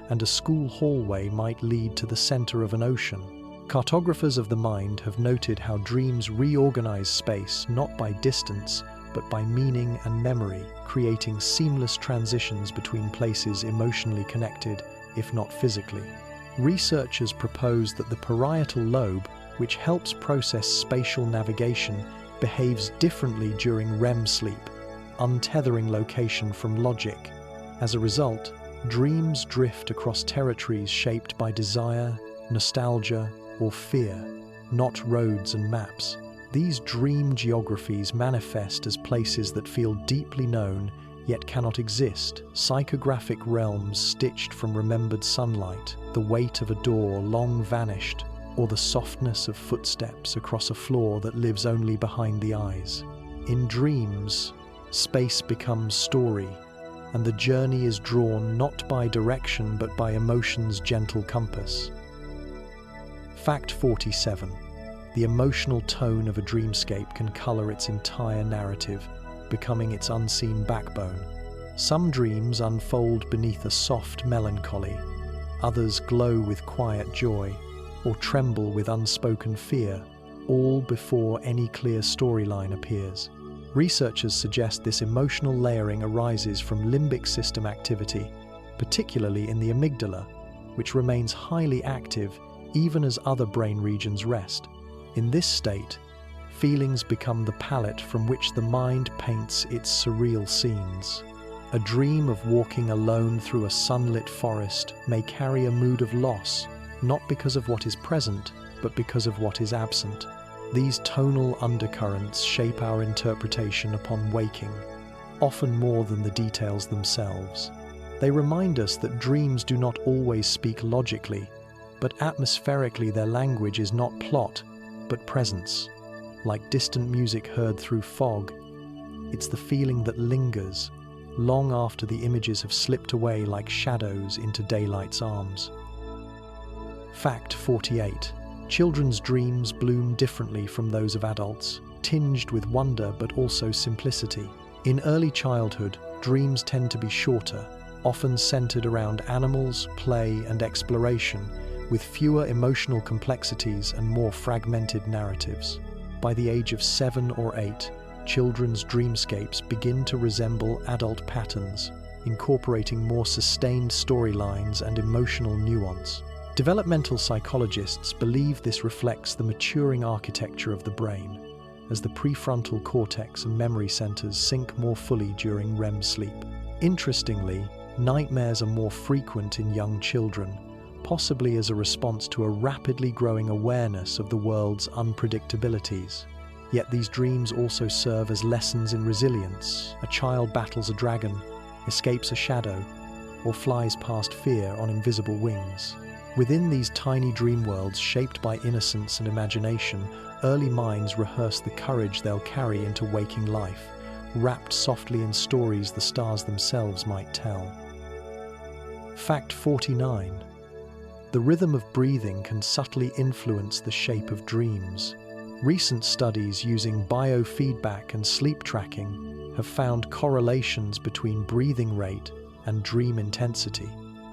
and a school hallway might lead to the center of an ocean. Cartographers of the mind have noted how dreams reorganize space not by distance, but by meaning and memory, creating seamless transitions between places emotionally connected, if not physically. Researchers propose that the parietal lobe, which helps process spatial navigation, behaves differently during REM sleep, untethering location from logic. As a result, dreams drift across territories shaped by desire, nostalgia, or fear, not roads and maps. These dream geographies manifest as places that feel deeply known yet cannot exist, psychographic realms stitched from remembered sunlight, the weight of a door long vanished, or the softness of footsteps across a floor that lives only behind the eyes. In dreams, space becomes story, and the journey is drawn not by direction but by emotion's gentle compass. Fact 47. The emotional tone of a dreamscape can color its entire narrative, becoming its unseen backbone. Some dreams unfold beneath a soft melancholy, others glow with quiet joy, or tremble with unspoken fear, all before any clear storyline appears. Researchers suggest this emotional layering arises from limbic system activity, particularly in the amygdala, which remains highly active even as other brain regions rest. In this state, feelings become the palette from which the mind paints its surreal scenes. A dream of walking alone through a sunlit forest may carry a mood of loss, not because of what is present, but because of what is absent. These tonal undercurrents shape our interpretation upon waking, often more than the details themselves. They remind us that dreams do not always speak logically, but atmospherically their language is not plot, but presence. Like distant music heard through fog, it's the feeling that lingers, long after the images have slipped away like shadows into daylight's arms. Fact 48. Children's dreams bloom differently from those of adults, tinged with wonder but also simplicity. In early childhood, dreams tend to be shorter, often centered around animals, play, and exploration, with fewer emotional complexities and more fragmented narratives. By the age of 7 or 8, children's dreamscapes begin to resemble adult patterns, incorporating more sustained storylines and emotional nuance. Developmental psychologists believe this reflects the maturing architecture of the brain, as the prefrontal cortex and memory centers sync more fully during REM sleep. Interestingly, nightmares are more frequent in young children, possibly as a response to a rapidly growing awareness of the world's unpredictabilities. Yet these dreams also serve as lessons in resilience. A child battles a dragon, escapes a shadow, or flies past fear on invisible wings. Within these tiny dream worlds shaped by innocence and imagination, early minds rehearse the courage they'll carry into waking life, wrapped softly in stories the stars themselves might tell. Fact 49. The rhythm of breathing can subtly influence the shape of dreams. Recent studies using biofeedback and sleep tracking have found correlations between breathing rate and dream intensity,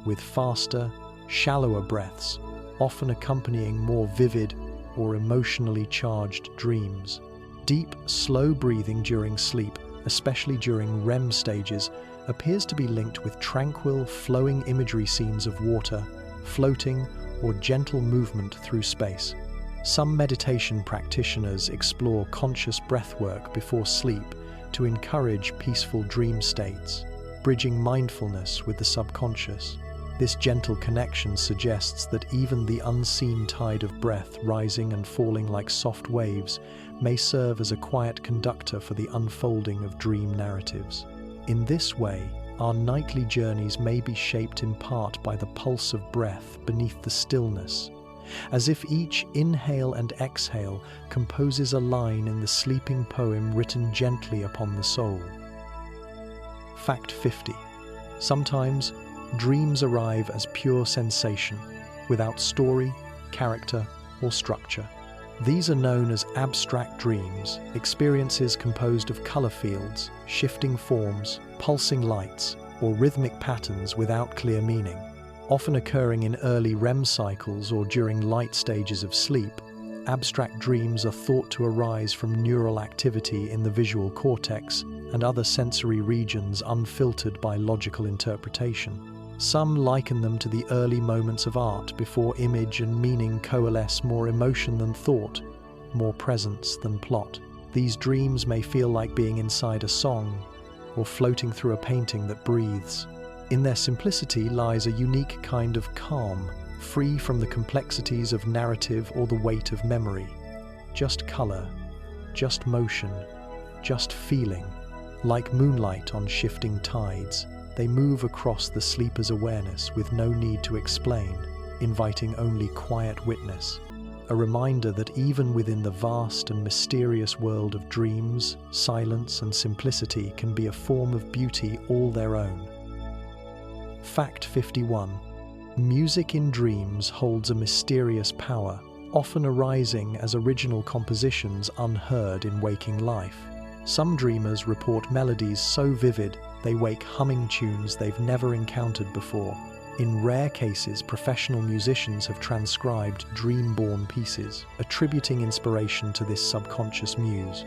with faster, shallower breaths often accompanying more vivid or emotionally charged dreams. Deep, slow breathing during sleep, especially during REM stages, appears to be linked with tranquil, flowing imagery scenes of water, floating, or gentle movement through space. Some meditation practitioners explore conscious breathwork before sleep to encourage peaceful dream states, bridging mindfulness with the subconscious. This gentle connection suggests that even the unseen tide of breath rising and falling like soft waves may serve as a quiet conductor for the unfolding of dream narratives. In this way, our nightly journeys may be shaped in part by the pulse of breath beneath the stillness, as if each inhale and exhale composes a line in the sleeping poem written gently upon the soul. Fact 50. Sometimes, dreams arrive as pure sensation, without story, character, or structure. These are known as abstract dreams, experiences composed of color fields, shifting forms, pulsing lights, or rhythmic patterns without clear meaning. Often occurring in early REM cycles or during light stages of sleep, abstract dreams are thought to arise from neural activity in the visual cortex and other sensory regions unfiltered by logical interpretation. Some liken them to the early moments of art before image and meaning coalesce, more emotion than thought, more presence than plot. These dreams may feel like being inside a song or floating through a painting that breathes. In their simplicity lies a unique kind of calm, free from the complexities of narrative or the weight of memory. Just color, just motion, just feeling. Like moonlight on shifting tides, they move across the sleeper's awareness with no need to explain, inviting only quiet witness. A reminder that even within the vast and mysterious world of dreams, silence and simplicity can be a form of beauty all their own. Fact 51. Music in dreams holds a mysterious power, often arising as original compositions unheard in waking life. Some dreamers report melodies so vivid they wake humming tunes they've never encountered before. In rare cases, professional musicians have transcribed dream-born pieces, attributing inspiration to this subconscious muse.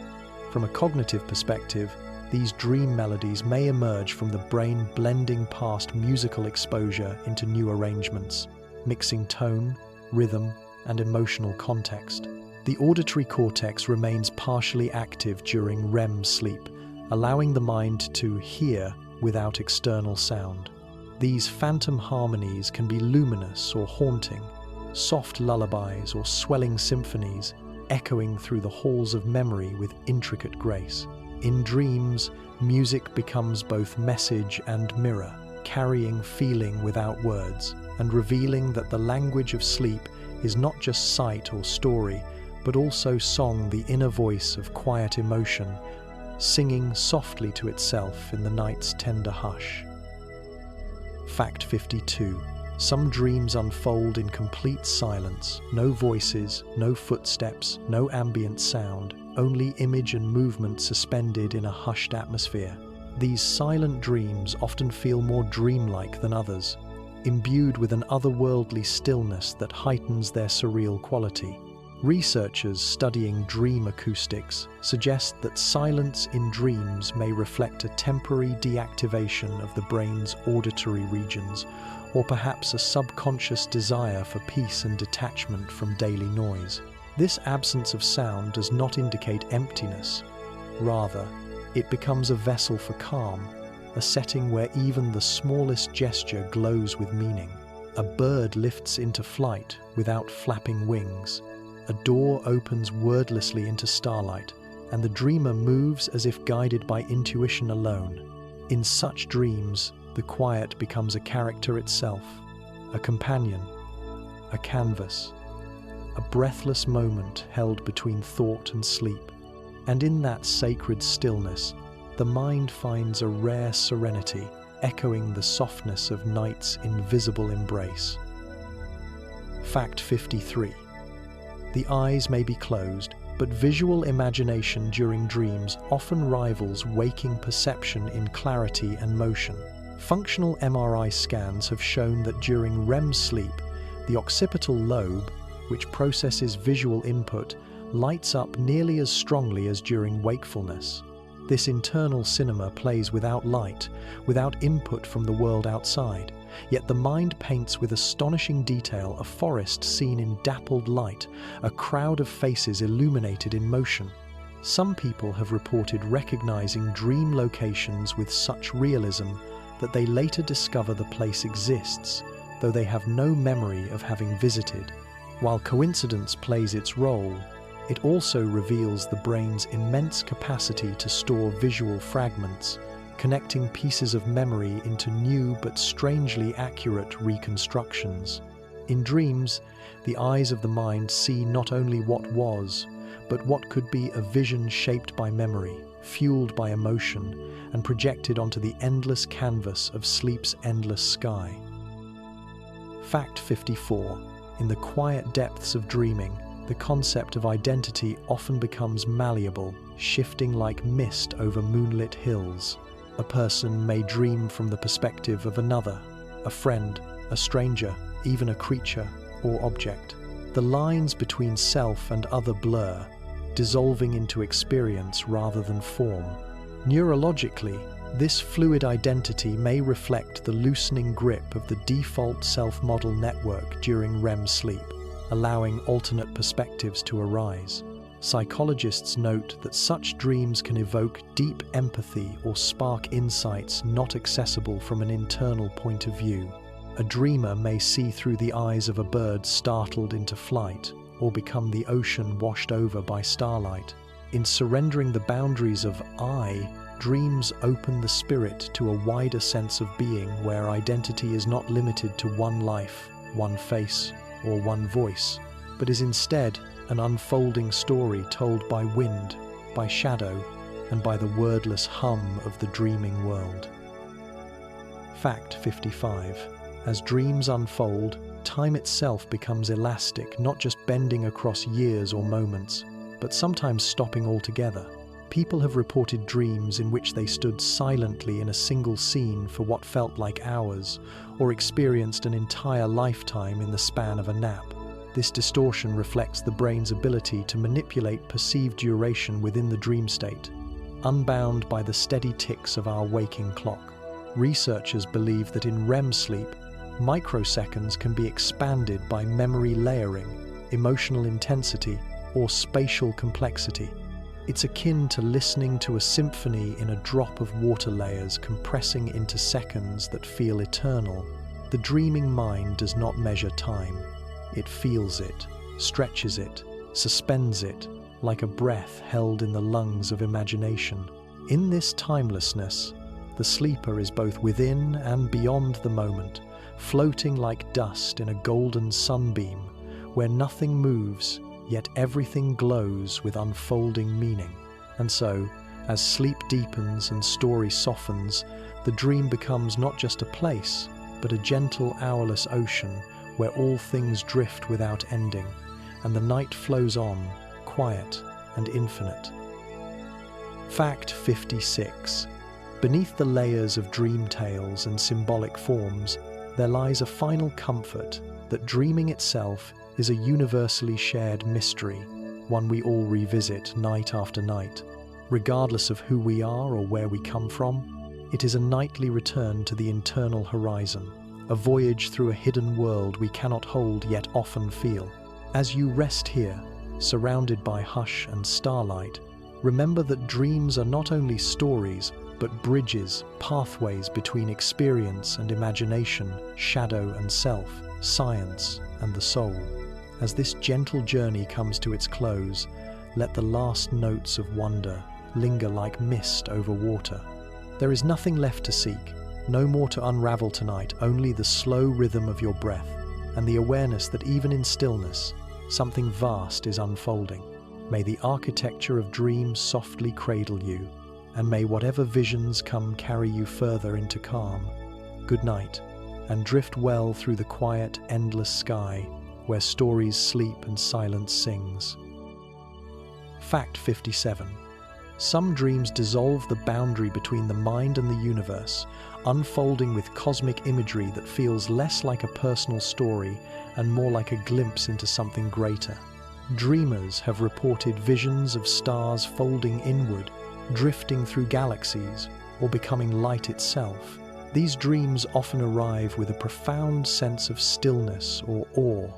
From a cognitive perspective, these dream melodies may emerge from the brain blending past musical exposure into new arrangements, mixing tone, rhythm, and emotional context. The auditory cortex remains partially active during REM sleep, allowing the mind to hear without external sound. These phantom harmonies can be luminous or haunting, soft lullabies or swelling symphonies, echoing through the halls of memory with intricate grace. In dreams, music becomes both message and mirror, carrying feeling without words, and revealing that the language of sleep is not just sight or story, but also song, the inner voice of quiet emotion, singing softly to itself in the night's tender hush. Fact 52. Some dreams unfold in complete silence, no voices, no footsteps, no ambient sound, only image and movement suspended in a hushed atmosphere. These silent dreams often feel more dreamlike than others, imbued with an otherworldly stillness that heightens their surreal quality. Researchers studying dream acoustics suggest that silence in dreams may reflect a temporary deactivation of the brain's auditory regions, or perhaps a subconscious desire for peace and detachment from daily noise. This absence of sound does not indicate emptiness. Rather, it becomes a vessel for calm, a setting where even the smallest gesture glows with meaning. A bird lifts into flight without flapping wings. A door opens wordlessly into starlight, and the dreamer moves as if guided by intuition alone. In such dreams, the quiet becomes a character itself, a companion, a canvas, a breathless moment held between thought and sleep. And in that sacred stillness, the mind finds a rare serenity, echoing the softness of night's invisible embrace. Fact 53. The eyes may be closed, but visual imagination during dreams often rivals waking perception in clarity and motion. Functional MRI scans have shown that during REM sleep, the occipital lobe, which processes visual input, lights up nearly as strongly as during wakefulness. This internal cinema plays without light, without input from the world outside. Yet the mind paints with astonishing detail a forest seen in dappled light, a crowd of faces illuminated in motion. Some people have reported recognizing dream locations with such realism that they later discover the place exists, though they have no memory of having visited. While coincidence plays its role, it also reveals the brain's immense capacity to store visual fragments, connecting pieces of memory into new but strangely accurate reconstructions. In dreams, the eyes of the mind see not only what was, but what could be a vision shaped by memory, fueled by emotion, and projected onto the endless canvas of sleep's endless sky. Fact 54. In the quiet depths of dreaming, the concept of identity often becomes malleable, shifting like mist over moonlit hills. A person may dream from the perspective of another, a friend, a stranger, even a creature or object. The lines between self and other blur, dissolving into experience rather than form. Neurologically, this fluid identity may reflect the loosening grip of the default self-model network during REM sleep, allowing alternate perspectives to arise. Psychologists note that such dreams can evoke deep empathy or spark insights not accessible from an internal point of view. A dreamer may see through the eyes of a bird startled into flight, or become the ocean washed over by starlight. In surrendering the boundaries of I, dreams open the spirit to a wider sense of being where identity is not limited to one life, one face, or one voice, but is instead an unfolding story told by wind, by shadow, and by the wordless hum of the dreaming world. Fact 55. As dreams unfold, time itself becomes elastic, not just bending across years or moments, but sometimes stopping altogether. People have reported dreams in which they stood silently in a single scene for what felt like hours, or experienced an entire lifetime in the span of a nap. This distortion reflects the brain's ability to manipulate perceived duration within the dream state, unbound by the steady ticks of our waking clock. Researchers believe that in REM sleep, microseconds can be expanded by memory layering, emotional intensity, or spatial complexity. It's akin to listening to a symphony in a drop of water layers compressing into seconds that feel eternal. The dreaming mind does not measure time. It feels it, stretches it, suspends it, like a breath held in the lungs of imagination. In this timelessness, the sleeper is both within and beyond the moment, floating like dust in a golden sunbeam, where nothing moves, yet everything glows with unfolding meaning. And so, as sleep deepens and story softens, the dream becomes not just a place, but a gentle, hourless ocean where all things drift without ending, and the night flows on, quiet and infinite. Fact 56. Beneath the layers of dream tales and symbolic forms, there lies a final comfort that dreaming itself is a universally shared mystery, one we all revisit night after night. Regardless of who we are or where we come from, it is a nightly return to the internal horizon, a voyage through a hidden world we cannot hold yet often feel. As you rest here, surrounded by hush and starlight, remember that dreams are not only stories, but bridges, pathways between experience and imagination, shadow and self, science and the soul. As this gentle journey comes to its close, let the last notes of wonder linger like mist over water. There is nothing left to seek, no more to unravel tonight, only the slow rhythm of your breath and the awareness that even in stillness, something vast is unfolding. May the architecture of dreams softly cradle you, and may whatever visions come carry you further into calm. Good night, and drift well through the quiet, endless sky, where stories sleep and silence sings. Fact 57. Some dreams dissolve the boundary between the mind and the universe, unfolding with cosmic imagery that feels less like a personal story and more like a glimpse into something greater. Dreamers have reported visions of stars folding inward, drifting through galaxies, or becoming light itself. These dreams often arrive with a profound sense of stillness or awe,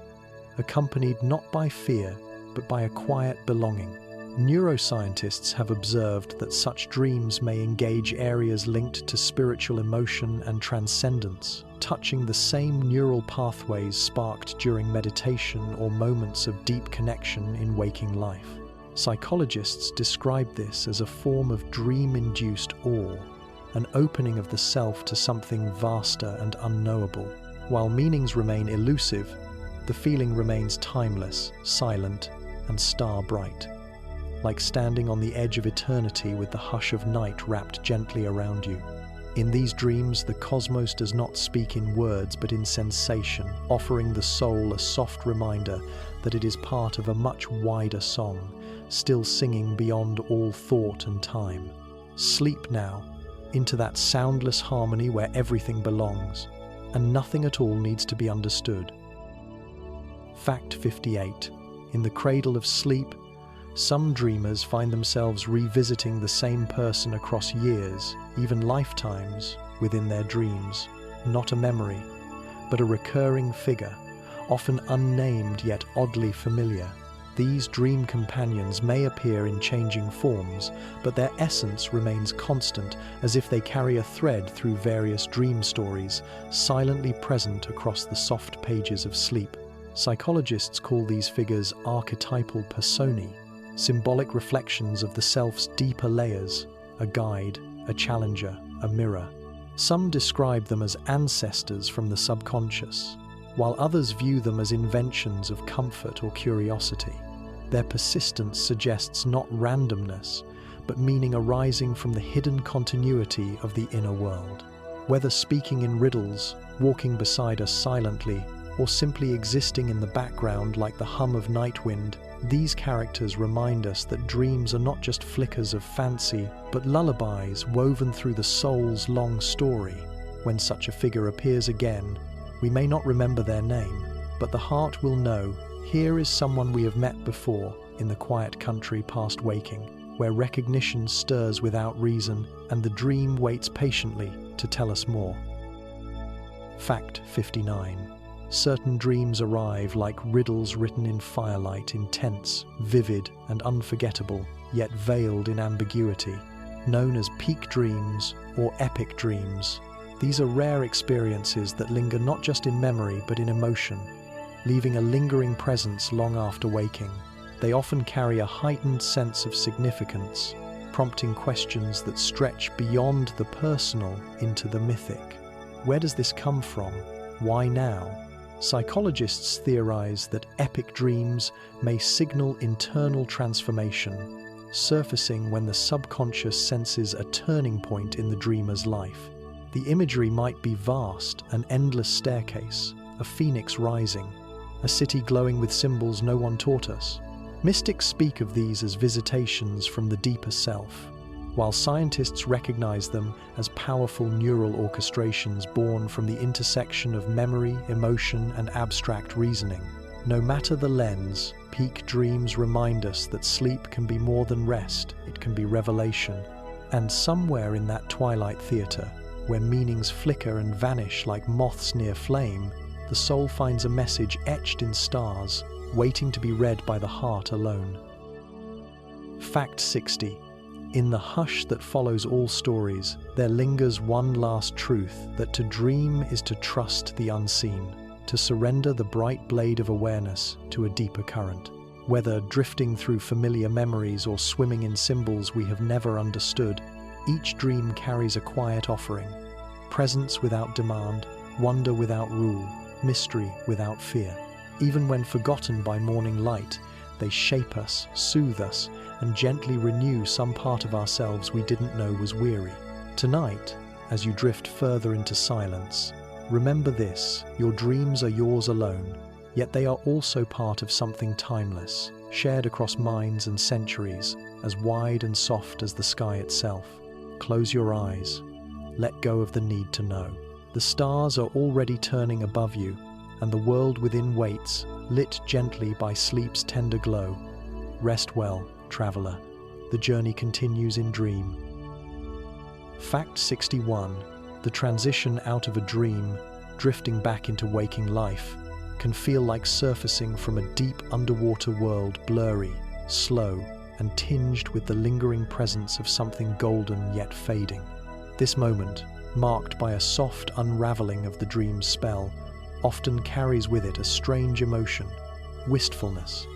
accompanied not by fear, but by a quiet belonging. Neuroscientists have observed that such dreams may engage areas linked to spiritual emotion and transcendence, touching the same neural pathways sparked during meditation or moments of deep connection in waking life. Psychologists describe this as a form of dream-induced awe, an opening of the self to something vaster and unknowable. While meanings remain elusive, the feeling remains timeless, silent, and star-bright, like standing on the edge of eternity with the hush of night wrapped gently around you. In these dreams, the cosmos does not speak in words but in sensation, offering the soul a soft reminder that it is part of a much wider song, still singing beyond all thought and time. Sleep now, into that soundless harmony where everything belongs, and nothing at all needs to be understood. Fact 58. In the cradle of sleep, some dreamers find themselves revisiting the same person across years, even lifetimes, within their dreams. Not a memory, but a recurring figure, often unnamed yet oddly familiar. These dream companions may appear in changing forms, but their essence remains constant, as if they carry a thread through various dream stories, silently present across the soft pages of sleep. Psychologists call these figures archetypal personae, symbolic reflections of the self's deeper layers, a guide, a challenger, a mirror. Some describe them as ancestors from the subconscious, while others view them as inventions of comfort or curiosity. Their persistence suggests not randomness, but meaning arising from the hidden continuity of the inner world. Whether speaking in riddles, walking beside us silently, or simply existing in the background like the hum of night wind, these characters remind us that dreams are not just flickers of fancy, but lullabies woven through the soul's long story. When such a figure appears again, we may not remember their name, but the heart will know, here is someone we have met before in the quiet country past waking, where recognition stirs without reason and the dream waits patiently to tell us more. Fact 59. Certain dreams arrive like riddles written in firelight, intense, vivid, and unforgettable, yet veiled in ambiguity. Known as peak dreams or epic dreams, these are rare experiences that linger not just in memory but in emotion, leaving a lingering presence long after waking. They often carry a heightened sense of significance, prompting questions that stretch beyond the personal into the mythic. Where does this come from? Why now? Psychologists theorize that epic dreams may signal internal transformation, surfacing when the subconscious senses a turning point in the dreamer's life. The imagery might be vast, an endless staircase, a phoenix rising, a city glowing with symbols no one taught us. Mystics speak of these as visitations from the deeper self, while scientists recognize them as powerful neural orchestrations born from the intersection of memory, emotion, and abstract reasoning. No matter the lens, peak dreams remind us that sleep can be more than rest, it can be revelation. And somewhere in that twilight theater, where meanings flicker and vanish like moths near flame, the soul finds a message etched in stars, waiting to be read by the heart alone. Fact 60. In the hush that follows all stories, there lingers one last truth, that to dream is to trust the unseen, to surrender the bright blade of awareness to a deeper current. Whether drifting through familiar memories or swimming in symbols we have never understood, each dream carries a quiet offering. Presence without demand, wonder without rule, mystery without fear. Even when forgotten by morning light, they shape us, soothe us, and gently renew some part of ourselves we didn't know was weary. Tonight, as you drift further into silence, remember this: your dreams are yours alone, yet they are also part of something timeless, shared across minds and centuries, as wide and soft as the sky itself. Close your eyes. Let go of the need to know. The stars are already turning above you, and the world within waits, lit gently by sleep's tender glow. Rest well, traveler. The journey continues in dream. Fact 61. The transition out of a dream, drifting back into waking life, can feel like surfacing from a deep underwater world, blurry, slow, and tinged with the lingering presence of something golden yet fading. This moment, marked by a soft unraveling of the dream's spell, often carries with it a strange emotion, wistfulness,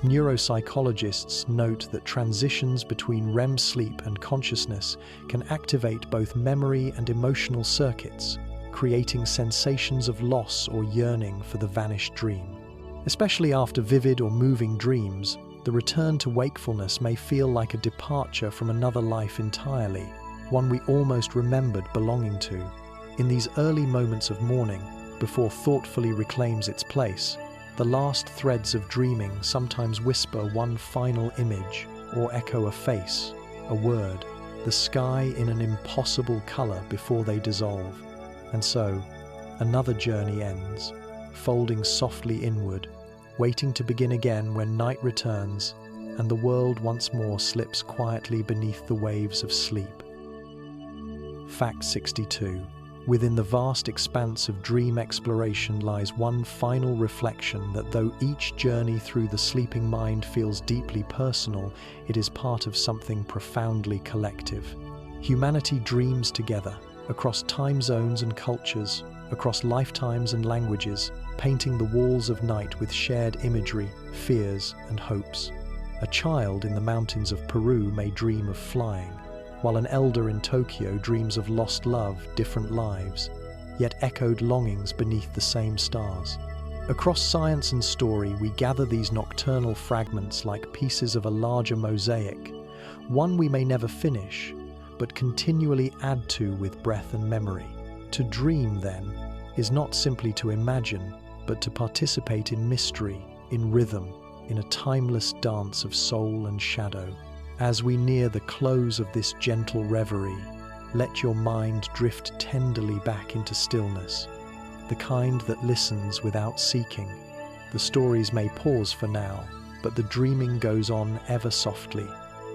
Neuropsychologists note that transitions between REM sleep and consciousness can activate both memory and emotional circuits, creating sensations of loss or yearning for the vanished dream. Especially after vivid or moving dreams, the return to wakefulness may feel like a departure from another life entirely, one we almost remembered belonging to. In these early moments of morning, before thought fully reclaims its place, the last threads of dreaming sometimes whisper one final image or echo a face, a word, the sky in an impossible color before they dissolve. And so, another journey ends, folding softly inward, waiting to begin again when night returns and the world once more slips quietly beneath the waves of sleep. Fact 62. Within the vast expanse of dream exploration lies one final reflection that though each journey through the sleeping mind feels deeply personal, it is part of something profoundly collective. Humanity dreams together, across time zones and cultures, across lifetimes and languages, painting the walls of night with shared imagery, fears, and hopes. A child in the mountains of Peru may dream of flying, while an elder in Tokyo dreams of lost love, different lives, yet echoed longings beneath the same stars. Across science and story, we gather these nocturnal fragments like pieces of a larger mosaic, one we may never finish, but continually add to with breath and memory. To dream, then, is not simply to imagine, but to participate in mystery, in rhythm, in a timeless dance of soul and shadow. As we near the close of this gentle reverie, let your mind drift tenderly back into stillness, the kind that listens without seeking. The stories may pause for now, but the dreaming goes on ever softly,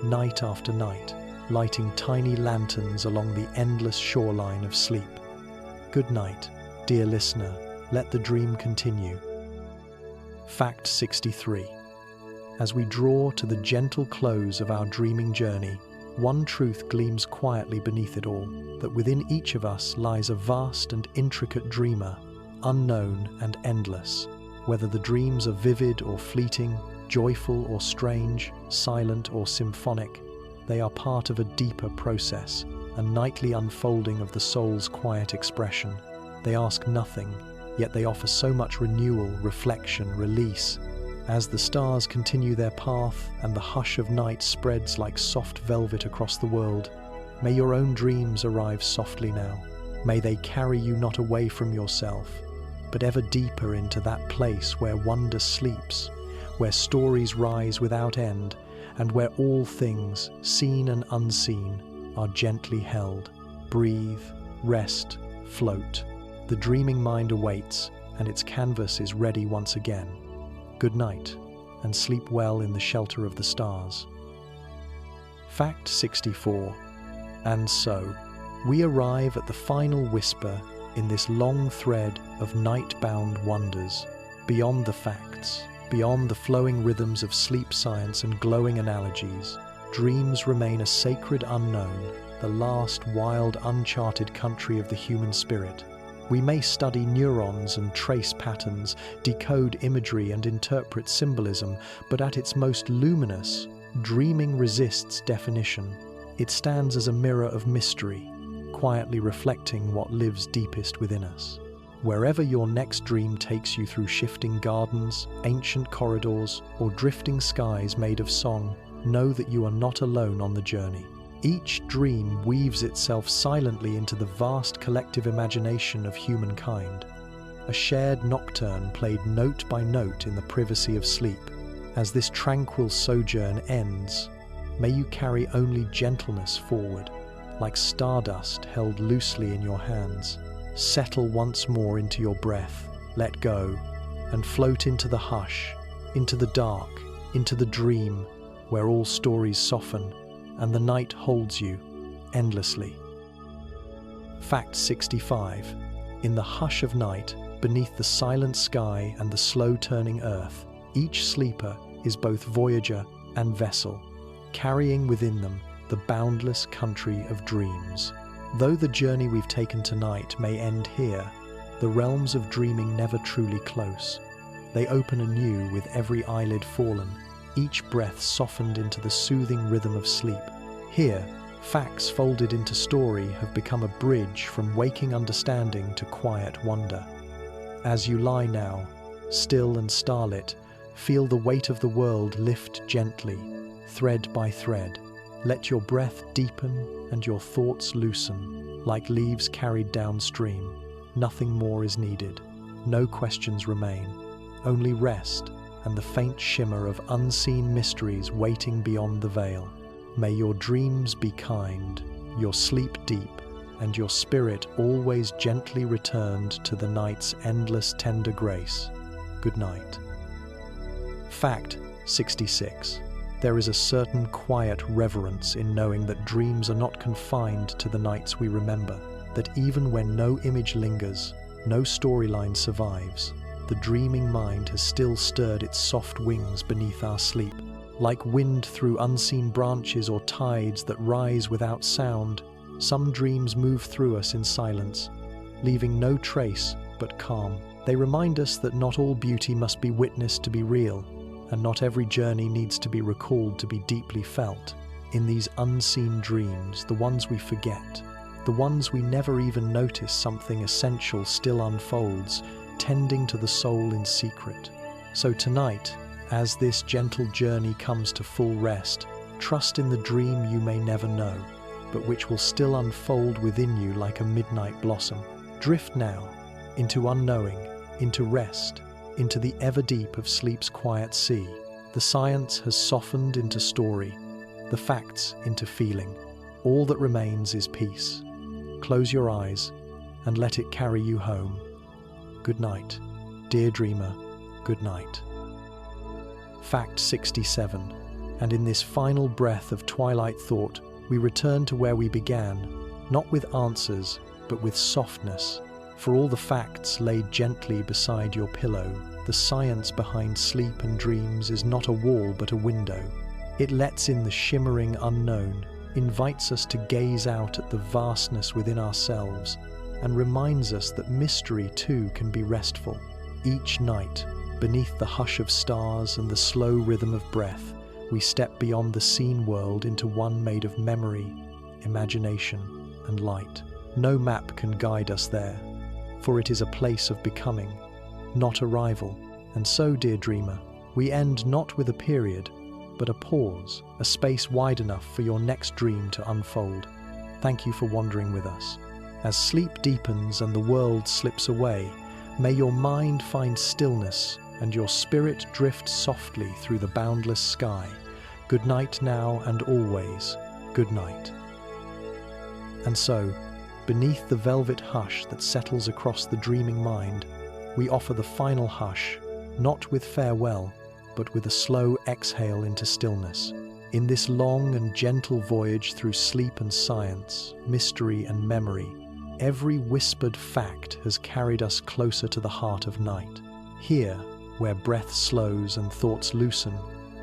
night after night, lighting tiny lanterns along the endless shoreline of sleep. Good night, dear listener, let the dream continue. Fact 63. As we draw to the gentle close of our dreaming journey, one truth gleams quietly beneath it all, that within each of us lies a vast and intricate dreamer, unknown and endless. Whether the dreams are vivid or fleeting, joyful or strange, silent or symphonic, they are part of a deeper process, a nightly unfolding of the soul's quiet expression. They ask nothing, yet they offer so much renewal, reflection, release. As the stars continue their path and the hush of night spreads like soft velvet across the world, may your own dreams arrive softly now. May they carry you not away from yourself, but ever deeper into that place where wonder sleeps, where stories rise without end, and where all things, seen and unseen, are gently held. Breathe, rest, float. The dreaming mind awaits, and its canvas is ready once again. Good night, and sleep well in the shelter of the stars. Fact 64. And so, we arrive at the final whisper in this long thread of night-bound wonders. Beyond the facts, beyond the flowing rhythms of sleep science and glowing analogies, dreams remain a sacred unknown, the last wild, uncharted country of the human spirit. We may study neurons and trace patterns, decode imagery and interpret symbolism, but at its most luminous, dreaming resists definition. It stands as a mirror of mystery, quietly reflecting what lives deepest within us. Wherever your next dream takes you through shifting gardens, ancient corridors, or drifting skies made of song, know that you are not alone on the journey. Each dream weaves itself silently into the vast collective imagination of humankind, a shared nocturne played note by note in the privacy of sleep. As this tranquil sojourn ends, may you carry only gentleness forward, like stardust held loosely in your hands. Settle once more into your breath, let go, and float into the hush, into the dark, into the dream, where all stories soften, and the night holds you endlessly. Fact 65. In the hush of night, beneath the silent sky and the slow-turning earth, each sleeper is both voyager and vessel, carrying within them the boundless country of dreams. Though the journey we've taken tonight may end here, the realms of dreaming never truly close. They open anew with every eyelid fallen, each breath softened into the soothing rhythm of sleep. Here, facts folded into story have become a bridge from waking understanding to quiet wonder. As you lie now, still and starlit, feel the weight of the world lift gently, thread by thread. Let your breath deepen and your thoughts loosen, like leaves carried downstream. Nothing more is needed. No questions remain. Only rest and the faint shimmer of unseen mysteries waiting beyond the veil. May your dreams be kind, your sleep deep, and your spirit always gently returned to the night's endless tender grace. Good night. Fact 66. There is a certain quiet reverence in knowing that dreams are not confined to the nights we remember, that even when no image lingers, no storyline survives, the dreaming mind has still stirred its soft wings beneath our sleep. Like wind through unseen branches or tides that rise without sound, some dreams move through us in silence, leaving no trace but calm. They remind us that not all beauty must be witnessed to be real, and not every journey needs to be recalled to be deeply felt. In these unseen dreams, the ones we forget, the ones we never even notice, something essential still unfolds, tending to the soul in secret. So tonight, as this gentle journey comes to full rest, trust in the dream you may never know, but which will still unfold within you like a midnight blossom. Drift now into unknowing, into rest, into the ever-deep of sleep's quiet sea. The science has softened into story, the facts into feeling. All that remains is peace. Close your eyes and let it carry you home. Good night, dear dreamer, good night. Fact 67. And in this final breath of twilight thought, we return to where we began, not with answers, but with softness. For all the facts laid gently beside your pillow, the science behind sleep and dreams is not a wall but a window. It lets in the shimmering unknown, invites us to gaze out at the vastness within ourselves, and reminds us that mystery too can be restful. Each night, beneath the hush of stars and the slow rhythm of breath, we step beyond the seen world into one made of memory, imagination, and light. No map can guide us there, for it is a place of becoming, not arrival. And so, dear dreamer, we end not with a period, but a pause, a space wide enough for your next dream to unfold. Thank you for wandering with us. As sleep deepens and the world slips away, may your mind find stillness and your spirit drift softly through the boundless sky. Good night now and always. Good night. And so, beneath the velvet hush that settles across the dreaming mind, we offer the final hush, not with farewell, but with a slow exhale into stillness. In this long and gentle voyage through sleep and science, mystery and memory, every whispered fact has carried us closer to the heart of night. Here, where breath slows and thoughts loosen,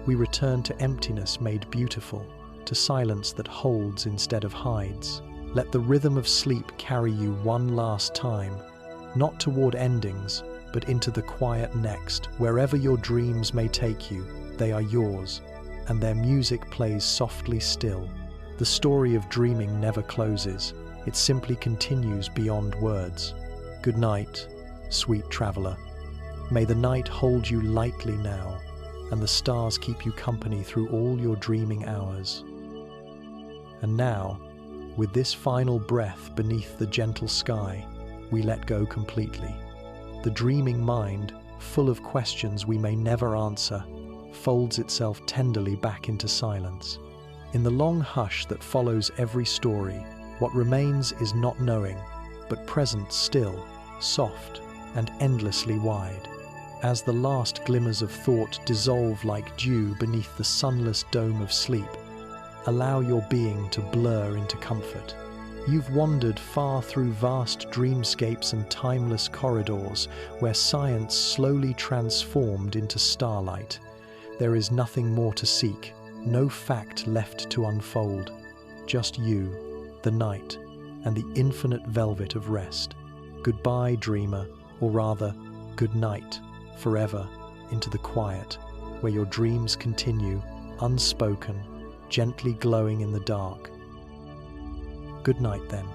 we return to emptiness made beautiful, to silence that holds instead of hides. Let the rhythm of sleep carry you one last time, not toward endings, but into the quiet next. Wherever your dreams may take you, they are yours, and their music plays softly still. The story of dreaming never closes, it simply continues beyond words. Good night, sweet traveler. May the night hold you lightly now, and the stars keep you company through all your dreaming hours. And now, with this final breath beneath the gentle sky, we let go completely. The dreaming mind, full of questions we may never answer, folds itself tenderly back into silence. In the long hush that follows every story, what remains is not knowing, but present still, soft, and endlessly wide. As the last glimmers of thought dissolve like dew beneath the sunless dome of sleep, allow your being to blur into comfort. You've wandered far through vast dreamscapes and timeless corridors where science slowly transformed into starlight. There is nothing more to seek, no fact left to unfold. Just you, the night, and the infinite velvet of rest. Goodbye, dreamer, or rather, good night, forever, into the quiet, where your dreams continue, unspoken, gently glowing in the dark. Good night then,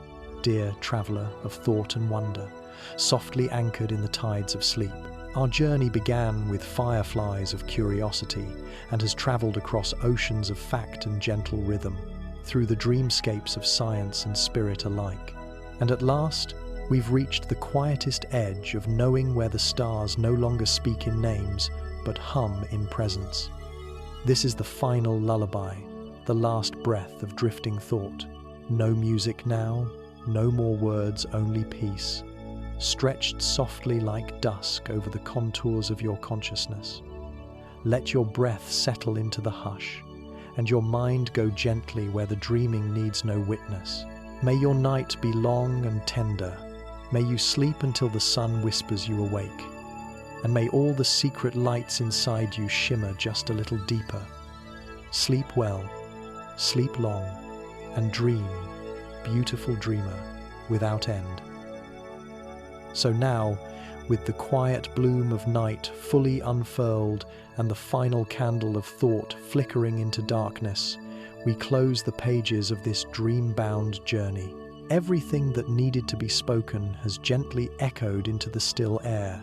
dear traveler of thought and wonder, softly anchored in the tides of sleep. Our journey began with fireflies of curiosity and has traveled across oceans of fact and gentle rhythm, through the dreamscapes of science and spirit alike. And at last, we've reached the quietest edge of knowing where the stars no longer speak in names, but hum in presence. This is the final lullaby, the last breath of drifting thought. No music now, no more words, only peace, stretched softly like dusk over the contours of your consciousness. Let your breath settle into the hush, and your mind go gently where the dreaming needs no witness. May your night be long and tender. May you sleep until the sun whispers you awake. And may all the secret lights inside you shimmer just a little deeper. Sleep well, sleep long, and dream, beautiful dreamer, without end. So now, with the quiet bloom of night fully unfurled and the final candle of thought flickering into darkness, we close the pages of this dream-bound journey. Everything that needed to be spoken has gently echoed into the still air,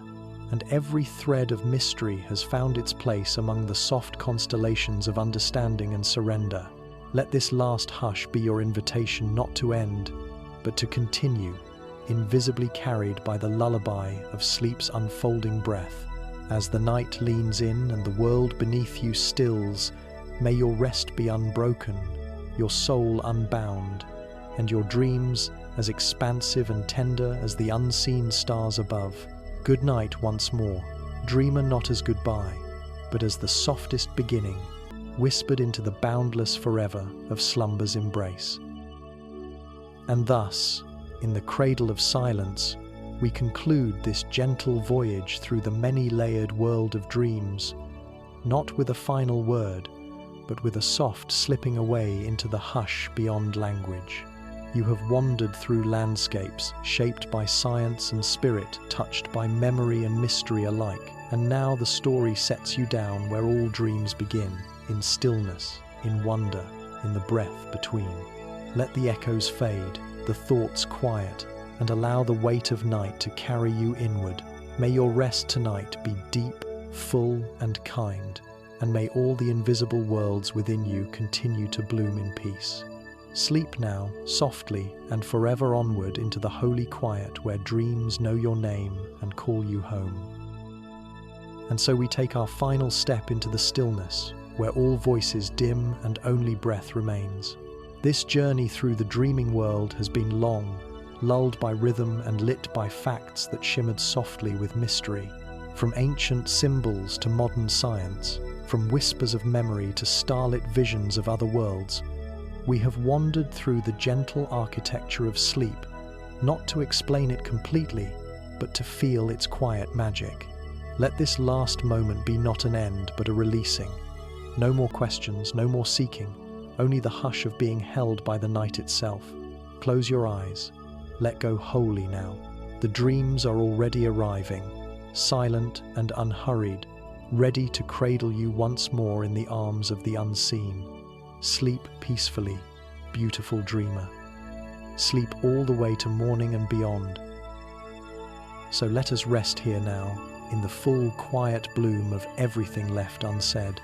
and every thread of mystery has found its place among the soft constellations of understanding and surrender. Let this last hush be your invitation not to end, but to continue, invisibly carried by the lullaby of sleep's unfolding breath. As the night leans in and the world beneath you stills, may your rest be unbroken, your soul unbound, and your dreams as expansive and tender as the unseen stars above. Good night once more, dreamer, not as goodbye, but as the softest beginning, whispered into the boundless forever of slumber's embrace. And thus, in the cradle of silence, we conclude this gentle voyage through the many-layered world of dreams, not with a final word, but with a soft slipping away into the hush beyond language. You have wandered through landscapes shaped by science and spirit, touched by memory and mystery alike, and now the story sets you down where all dreams begin, in stillness, in wonder, in the breath between. Let the echoes fade, the thoughts quiet, and allow the weight of night to carry you inward. May your rest tonight be deep, full, and kind, and may all the invisible worlds within you continue to bloom in peace. Sleep now, softly, and forever onward into the holy quiet where dreams know your name and call you home. And so we take our final step into the stillness, where all voices dim and only breath remains. This journey through the dreaming world has been long, lulled by rhythm and lit by facts that shimmered softly with mystery. From ancient symbols to modern science, from whispers of memory to starlit visions of other worlds, we have wandered through the gentle architecture of sleep, not to explain it completely, but to feel its quiet magic. Let this last moment be not an end, but a releasing. No more questions, no more seeking, only the hush of being held by the night itself. Close your eyes. Let go wholly now. The dreams are already arriving, silent and unhurried, ready to cradle you once more in the arms of the unseen. Sleep peacefully, beautiful dreamer. Sleep all the way to morning and beyond. So let us rest here now, in the full quiet bloom of everything left unsaid.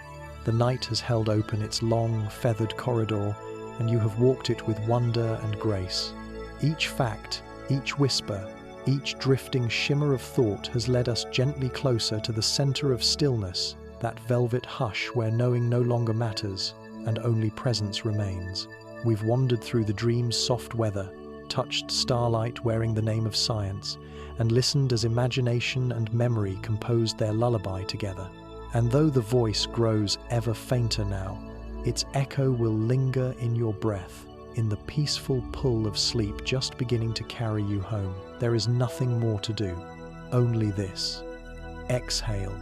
The night has held open its long, feathered corridor, and you have walked it with wonder and grace. Each fact, each whisper, each drifting shimmer of thought has led us gently closer to the center of stillness, that velvet hush where knowing no longer matters, and only presence remains. We've wandered through the dream's soft weather, touched starlight wearing the name of science, and listened as imagination and memory composed their lullaby together. And though the voice grows ever fainter now, its echo will linger in your breath, in the peaceful pull of sleep just beginning to carry you home. There is nothing more to do, only this. Exhale,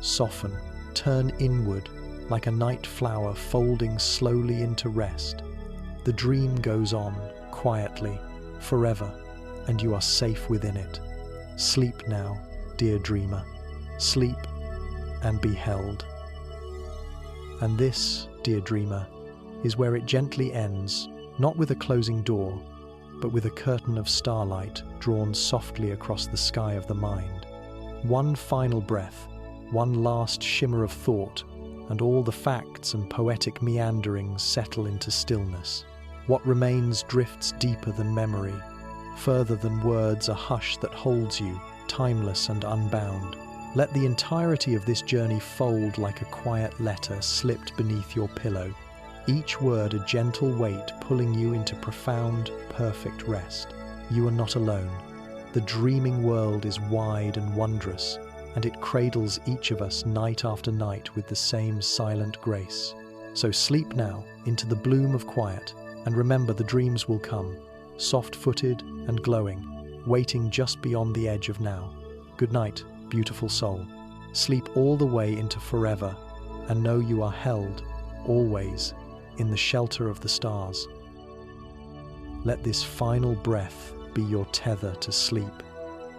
soften, turn inward, like a night flower folding slowly into rest. The dream goes on, quietly, forever, and you are safe within it. Sleep now, dear dreamer. Sleep and be held. And this, dear dreamer, is where it gently ends, not with a closing door, but with a curtain of starlight drawn softly across the sky of the mind. One final breath, one last shimmer of thought, and all the facts and poetic meanderings settle into stillness. What remains drifts deeper than memory, further than words, a hush that holds you, timeless and unbound. Let the entirety of this journey fold like a quiet letter slipped beneath your pillow, each word a gentle weight pulling you into profound, perfect rest. You are not alone. The dreaming world is wide and wondrous, and it cradles each of us night after night with the same silent grace. So sleep now into the bloom of quiet, and remember the dreams will come, soft-footed and glowing, waiting just beyond the edge of now. Good night, beautiful soul. Sleep all the way into forever, and know you are held, always, in the shelter of the stars. Let this final breath be your tether to sleep,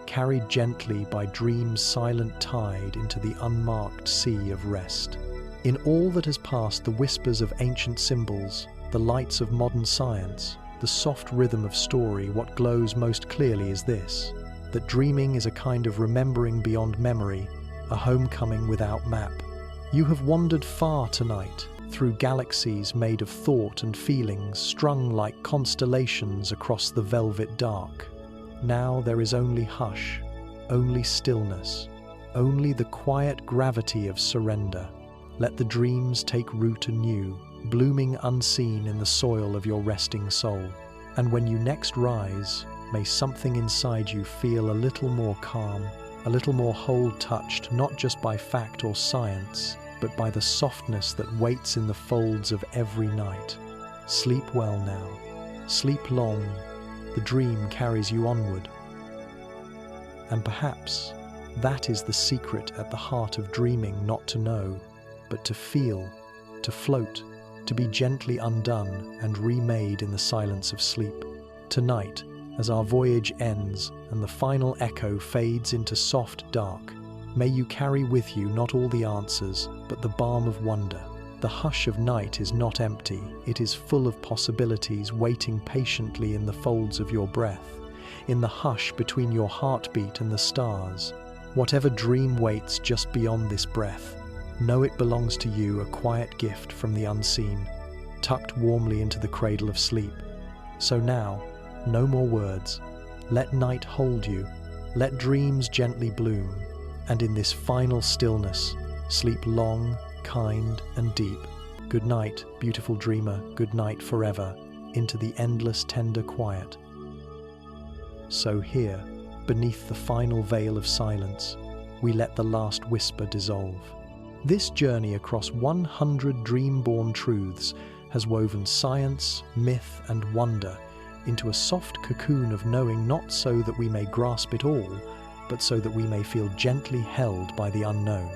carried gently by dream's silent tide into the unmarked sea of rest. In all that has passed, the whispers of ancient symbols, the lights of modern science, the soft rhythm of story, what glows most clearly is this, that dreaming is a kind of remembering beyond memory, a homecoming without map. You have wandered far tonight, through galaxies made of thought and feelings, strung like constellations across the velvet dark. Now there is only hush, only stillness, only the quiet gravity of surrender. Let the dreams take root anew, blooming unseen in the soil of your resting soul. And when you next rise, may something inside you feel a little more calm, a little more whole, touched not just by fact or science, but by the softness that waits in the folds of every night. Sleep well now. Sleep long. The dream carries you onward. And perhaps that is the secret at the heart of dreaming, not to know, but to feel, to float, to be gently undone and remade in the silence of sleep. Tonight, as our voyage ends and the final echo fades into soft dark, may you carry with you not all the answers, but the balm of wonder. The hush of night is not empty, it is full of possibilities waiting patiently in the folds of your breath, in the hush between your heartbeat and the stars. Whatever dream waits just beyond this breath, know it belongs to you, a quiet gift from the unseen, tucked warmly into the cradle of sleep. So now, no more words. Let night hold you, let dreams gently bloom, and in this final stillness, sleep long, kind, and deep. Good night, beautiful dreamer, good night forever, into the endless tender quiet. So here, beneath the final veil of silence, we let the last whisper dissolve. This journey across 100 dream-born truths has woven science, myth, and wonder into a soft cocoon of knowing, not so that we may grasp it all, but so that we may feel gently held by the unknown.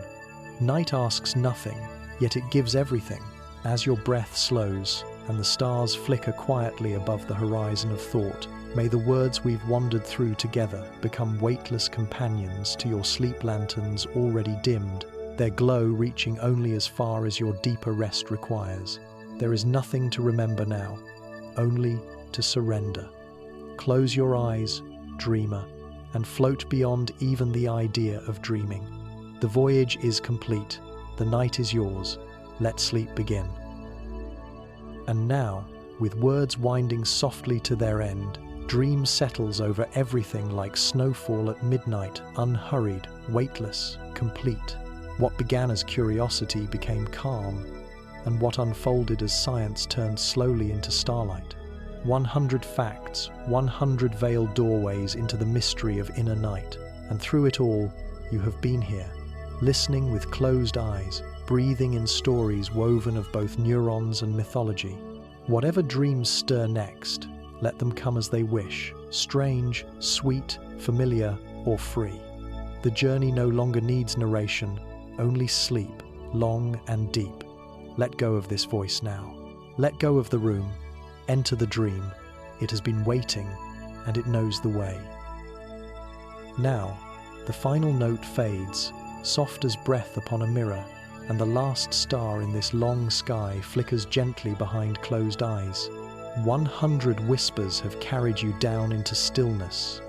Night asks nothing, yet it gives everything. As your breath slows and the stars flicker quietly above the horizon of thought, may the words we've wandered through together become weightless companions to your sleep lanterns already dimmed, their glow reaching only as far as your deeper rest requires. There is nothing to remember now, only to surrender. Close your eyes, dreamer, and float beyond even the idea of dreaming. The voyage is complete. The night is yours. Let sleep begin. And now, with words winding softly to their end, dream settles over everything like snowfall at midnight, unhurried, weightless, complete. What began as curiosity became calm, and what unfolded as science turned slowly into starlight. 100 facts, 100 veiled doorways into the mystery of inner night. And through it all, you have been here, listening with closed eyes, breathing in stories woven of both neurons and mythology. Whatever dreams stir next, let them come as they wish, strange, sweet, familiar, or free. The journey no longer needs narration, only sleep, long and deep. Let go of this voice now. Let go of the room. Enter the dream. It has been waiting, and it knows the way. Now, the final note fades, soft as breath upon a mirror, and the last star in this long sky flickers gently behind closed eyes. 100 whispers have carried you down into stillness,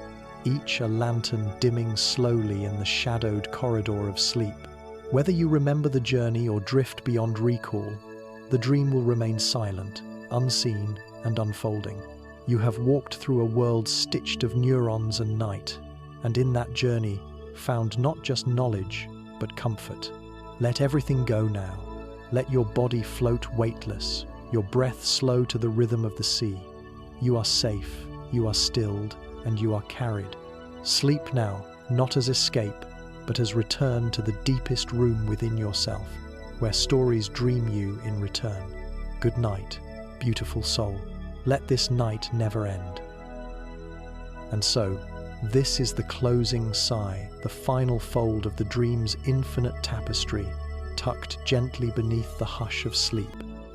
each a lantern dimming slowly in the shadowed corridor of sleep. Whether you remember the journey or drift beyond recall, the dream will remain silent, unseen, and unfolding. You have walked through a world stitched of neurons and night, and in that journey found not just knowledge, but comfort. Let everything go now. Let your body float weightless, your breath slow to the rhythm of the sea. You are safe, you are stilled, and you are carried. Sleep now, not as escape, but as return to the deepest room within yourself, where stories dream you in return. Good night, beautiful soul. Let this night never end. And so, this is the closing sigh, the final fold of the dream's infinite tapestry, tucked gently beneath the hush of sleep.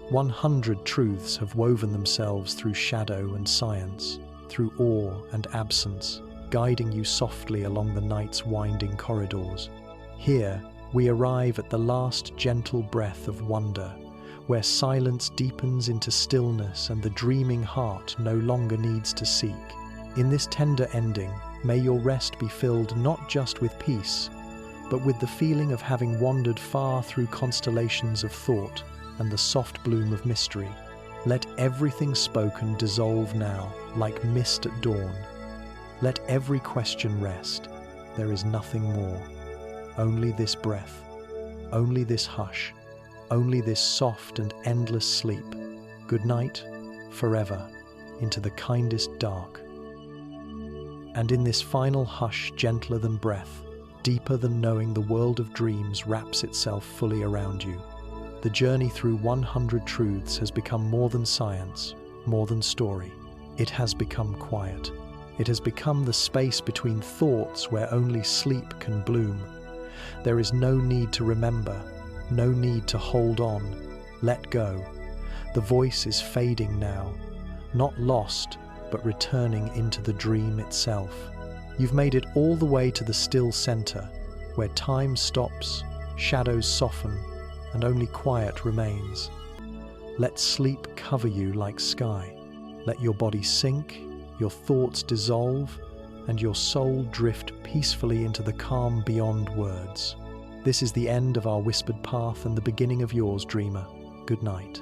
100 truths have woven themselves through shadow and science, through awe and absence, guiding you softly along the night's winding corridors. Here, we arrive at the last gentle breath of wonder, where silence deepens into stillness and the dreaming heart no longer needs to seek. In this tender ending, may your rest be filled not just with peace, but with the feeling of having wandered far through constellations of thought and the soft bloom of mystery. Let everything spoken dissolve now, like mist at dawn. Let every question rest. There is nothing more. Only this breath, only this hush, only this soft and endless sleep. Good night, forever, into the kindest dark. And in this final hush, gentler than breath, deeper than knowing, the world of dreams wraps itself fully around you. The journey through 100 truths has become more than science, more than story. It has become quiet. It has become the space between thoughts where only sleep can bloom. There is no need to remember, no need to hold on. Let go. The voice is fading now, not lost, but returning into the dream itself. You've made it all the way to the still center, where time stops, shadows soften, and only quiet remains. Let sleep cover you like sky. Let your body sink, your thoughts dissolve, and your soul drift peacefully into the calm beyond words. This is the end of our whispered path and the beginning of yours, dreamer. Good night.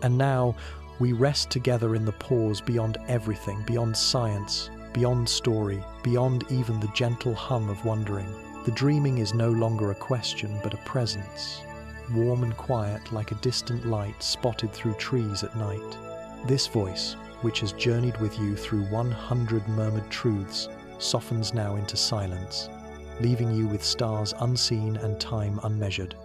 And now, we rest together in the pause beyond everything, beyond science, beyond story, beyond even the gentle hum of wondering. The dreaming is no longer a question, but a presence, warm and quiet like a distant light spotted through trees at night. This voice, which has journeyed with you through 100 murmured truths, softens now into silence, leaving you with stars unseen and time unmeasured.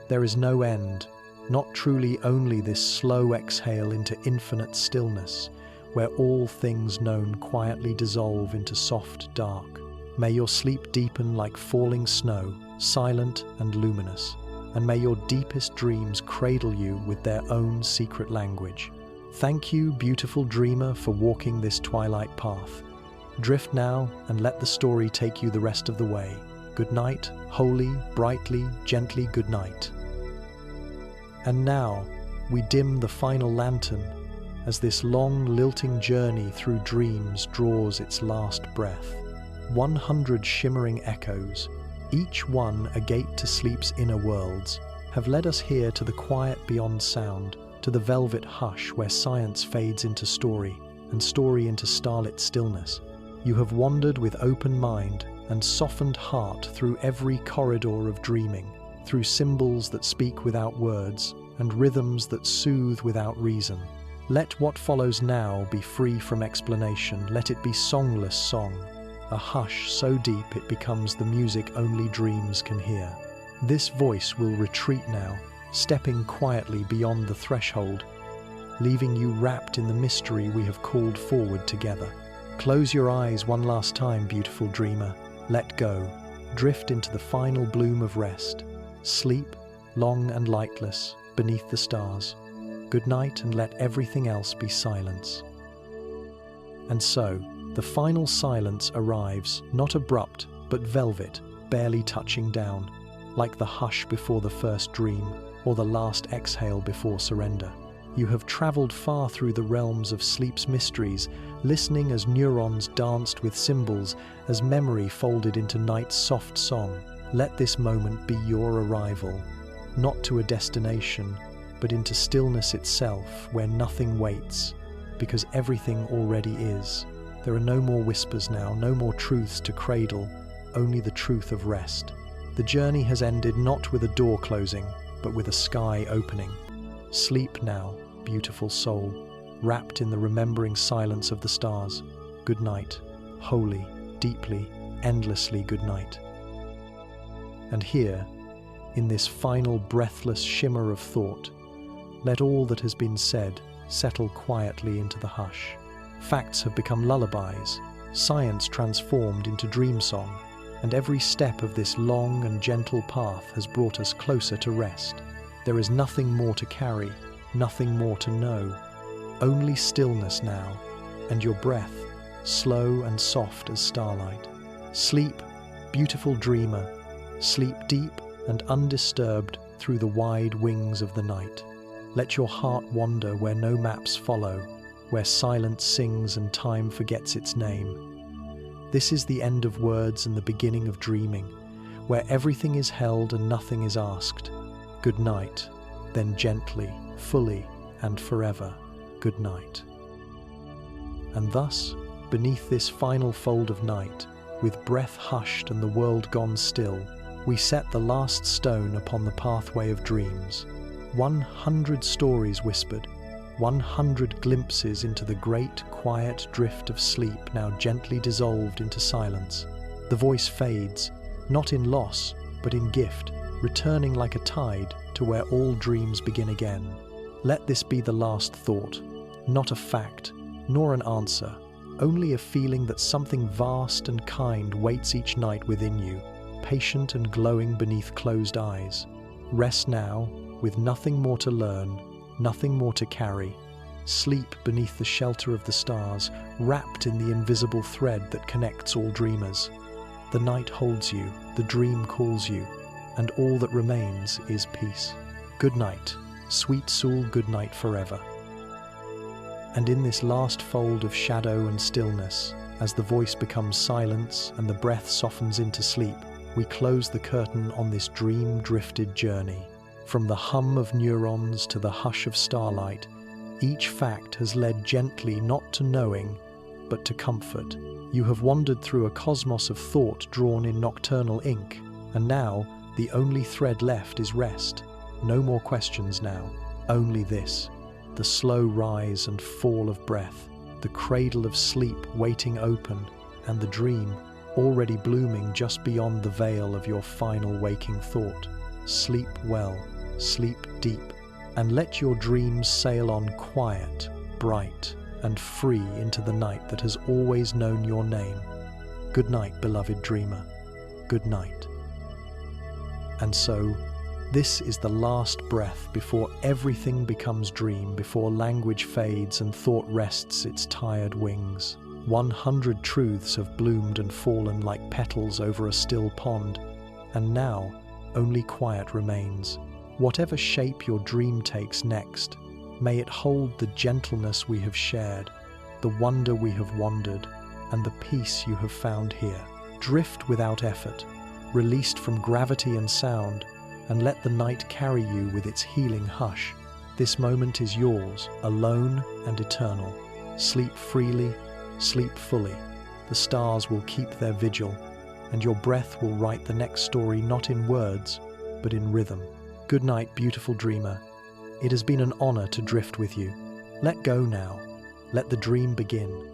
There is no end, not truly, only this slow exhale into infinite stillness, where all things known quietly dissolve into soft dark. May your sleep deepen like falling snow, silent and luminous, and may your deepest dreams cradle you with their own secret language. Thank you, beautiful dreamer, for walking this twilight path. Drift now and let the story take you the rest of the way. Good night, wholly, brightly, gently good night. And now, we dim the final lantern as this long, lilting journey through dreams draws its last breath. 100 shimmering echoes, each one a gate to sleep's inner worlds, have led us here to the quiet beyond sound, to the velvet hush where science fades into story, and story into starlit stillness. You have wandered with open mind and softened heart through every corridor of dreaming, through symbols that speak without words, and rhythms that soothe without reason. Let what follows now be free from explanation. Let it be songless song, a hush so deep it becomes the music only dreams can hear. This voice will retreat now, stepping quietly beyond the threshold, leaving you wrapped in the mystery we have called forward together. Close your eyes one last time, beautiful dreamer. Let go. Drift into the final bloom of rest. Sleep, long and lightless, beneath the stars. Good night, and let everything else be silence. And so, the final silence arrives, not abrupt, but velvet, barely touching down. like the hush before the first dream or the last exhale before surrender. You have traveled far through the realms of sleep's mysteries, listening as neurons danced with symbols, as memory folded into night's soft song. Let this moment be your arrival, not to a destination, but into stillness itself, where nothing waits, because everything already is. There are no more whispers now, no more truths to cradle, only the truth of rest. The journey has ended not with a door closing, but with a sky opening. Sleep now, beautiful soul, wrapped in the remembering silence of the stars. Good night, holy, deeply, endlessly good night. And here, in this final breathless shimmer of thought, let all that has been said settle quietly into the hush. Facts have become lullabies, science transformed into dream song, and every step of this long and gentle path has brought us closer to rest. There is nothing more to carry, nothing more to know, only stillness now, and your breath, slow and soft as starlight. Sleep, beautiful dreamer, sleep deep and undisturbed through the wide wings of the night. Let your heart wander where no maps follow, where silence sings and time forgets its name. This is the end of words and the beginning of dreaming, where everything is held and nothing is asked. Good night, then gently, fully, and forever, good night. And thus, beneath this final fold of night, with breath hushed and the world gone still, we set the last stone upon the pathway of dreams. 100 stories whispered, 100 glimpses into the great, quiet drift of sleep now gently dissolved into silence. The voice fades, not in loss, but in gift, returning like a tide to where all dreams begin again. Let this be the last thought, not a fact, nor an answer, only a feeling that something vast and kind waits each night within you, patient and glowing beneath closed eyes. Rest now, with nothing more to learn, nothing more to carry. Sleep beneath the shelter of the stars, wrapped in the invisible thread that connects all dreamers. The night holds you, the dream calls you, and all that remains is peace. Good night, sweet soul, good night forever. And in this last fold of shadow and stillness, as the voice becomes silence and the breath softens into sleep, we close the curtain on this dream-drifted journey. From the hum of neurons to the hush of starlight, each fact has led gently not to knowing, but to comfort. You have wandered through a cosmos of thought drawn in nocturnal ink, and now the only thread left is rest. No more questions now, only this: the slow rise and fall of breath, the cradle of sleep waiting open, and the dream already blooming just beyond the veil of your final waking thought. Sleep well, sleep deep, and let your dreams sail on quiet, bright, and free into the night that has always known your name. Good night, beloved dreamer. Good night. And so, this is the last breath before everything becomes dream, before language fades and thought rests its tired wings. 100 truths have bloomed and fallen like petals over a still pond, and now only quiet remains. Whatever shape your dream takes next, may it hold the gentleness we have shared, the wonder we have wandered, and the peace you have found here. Drift without effort, released from gravity and sound, and let the night carry you with its healing hush. This moment is yours, alone and eternal. Sleep freely, sleep fully. The stars will keep their vigil, and your breath will write the next story not in words, but in rhythm. Good night, beautiful dreamer. It has been an honor to drift with you. Let go now. Let the dream begin.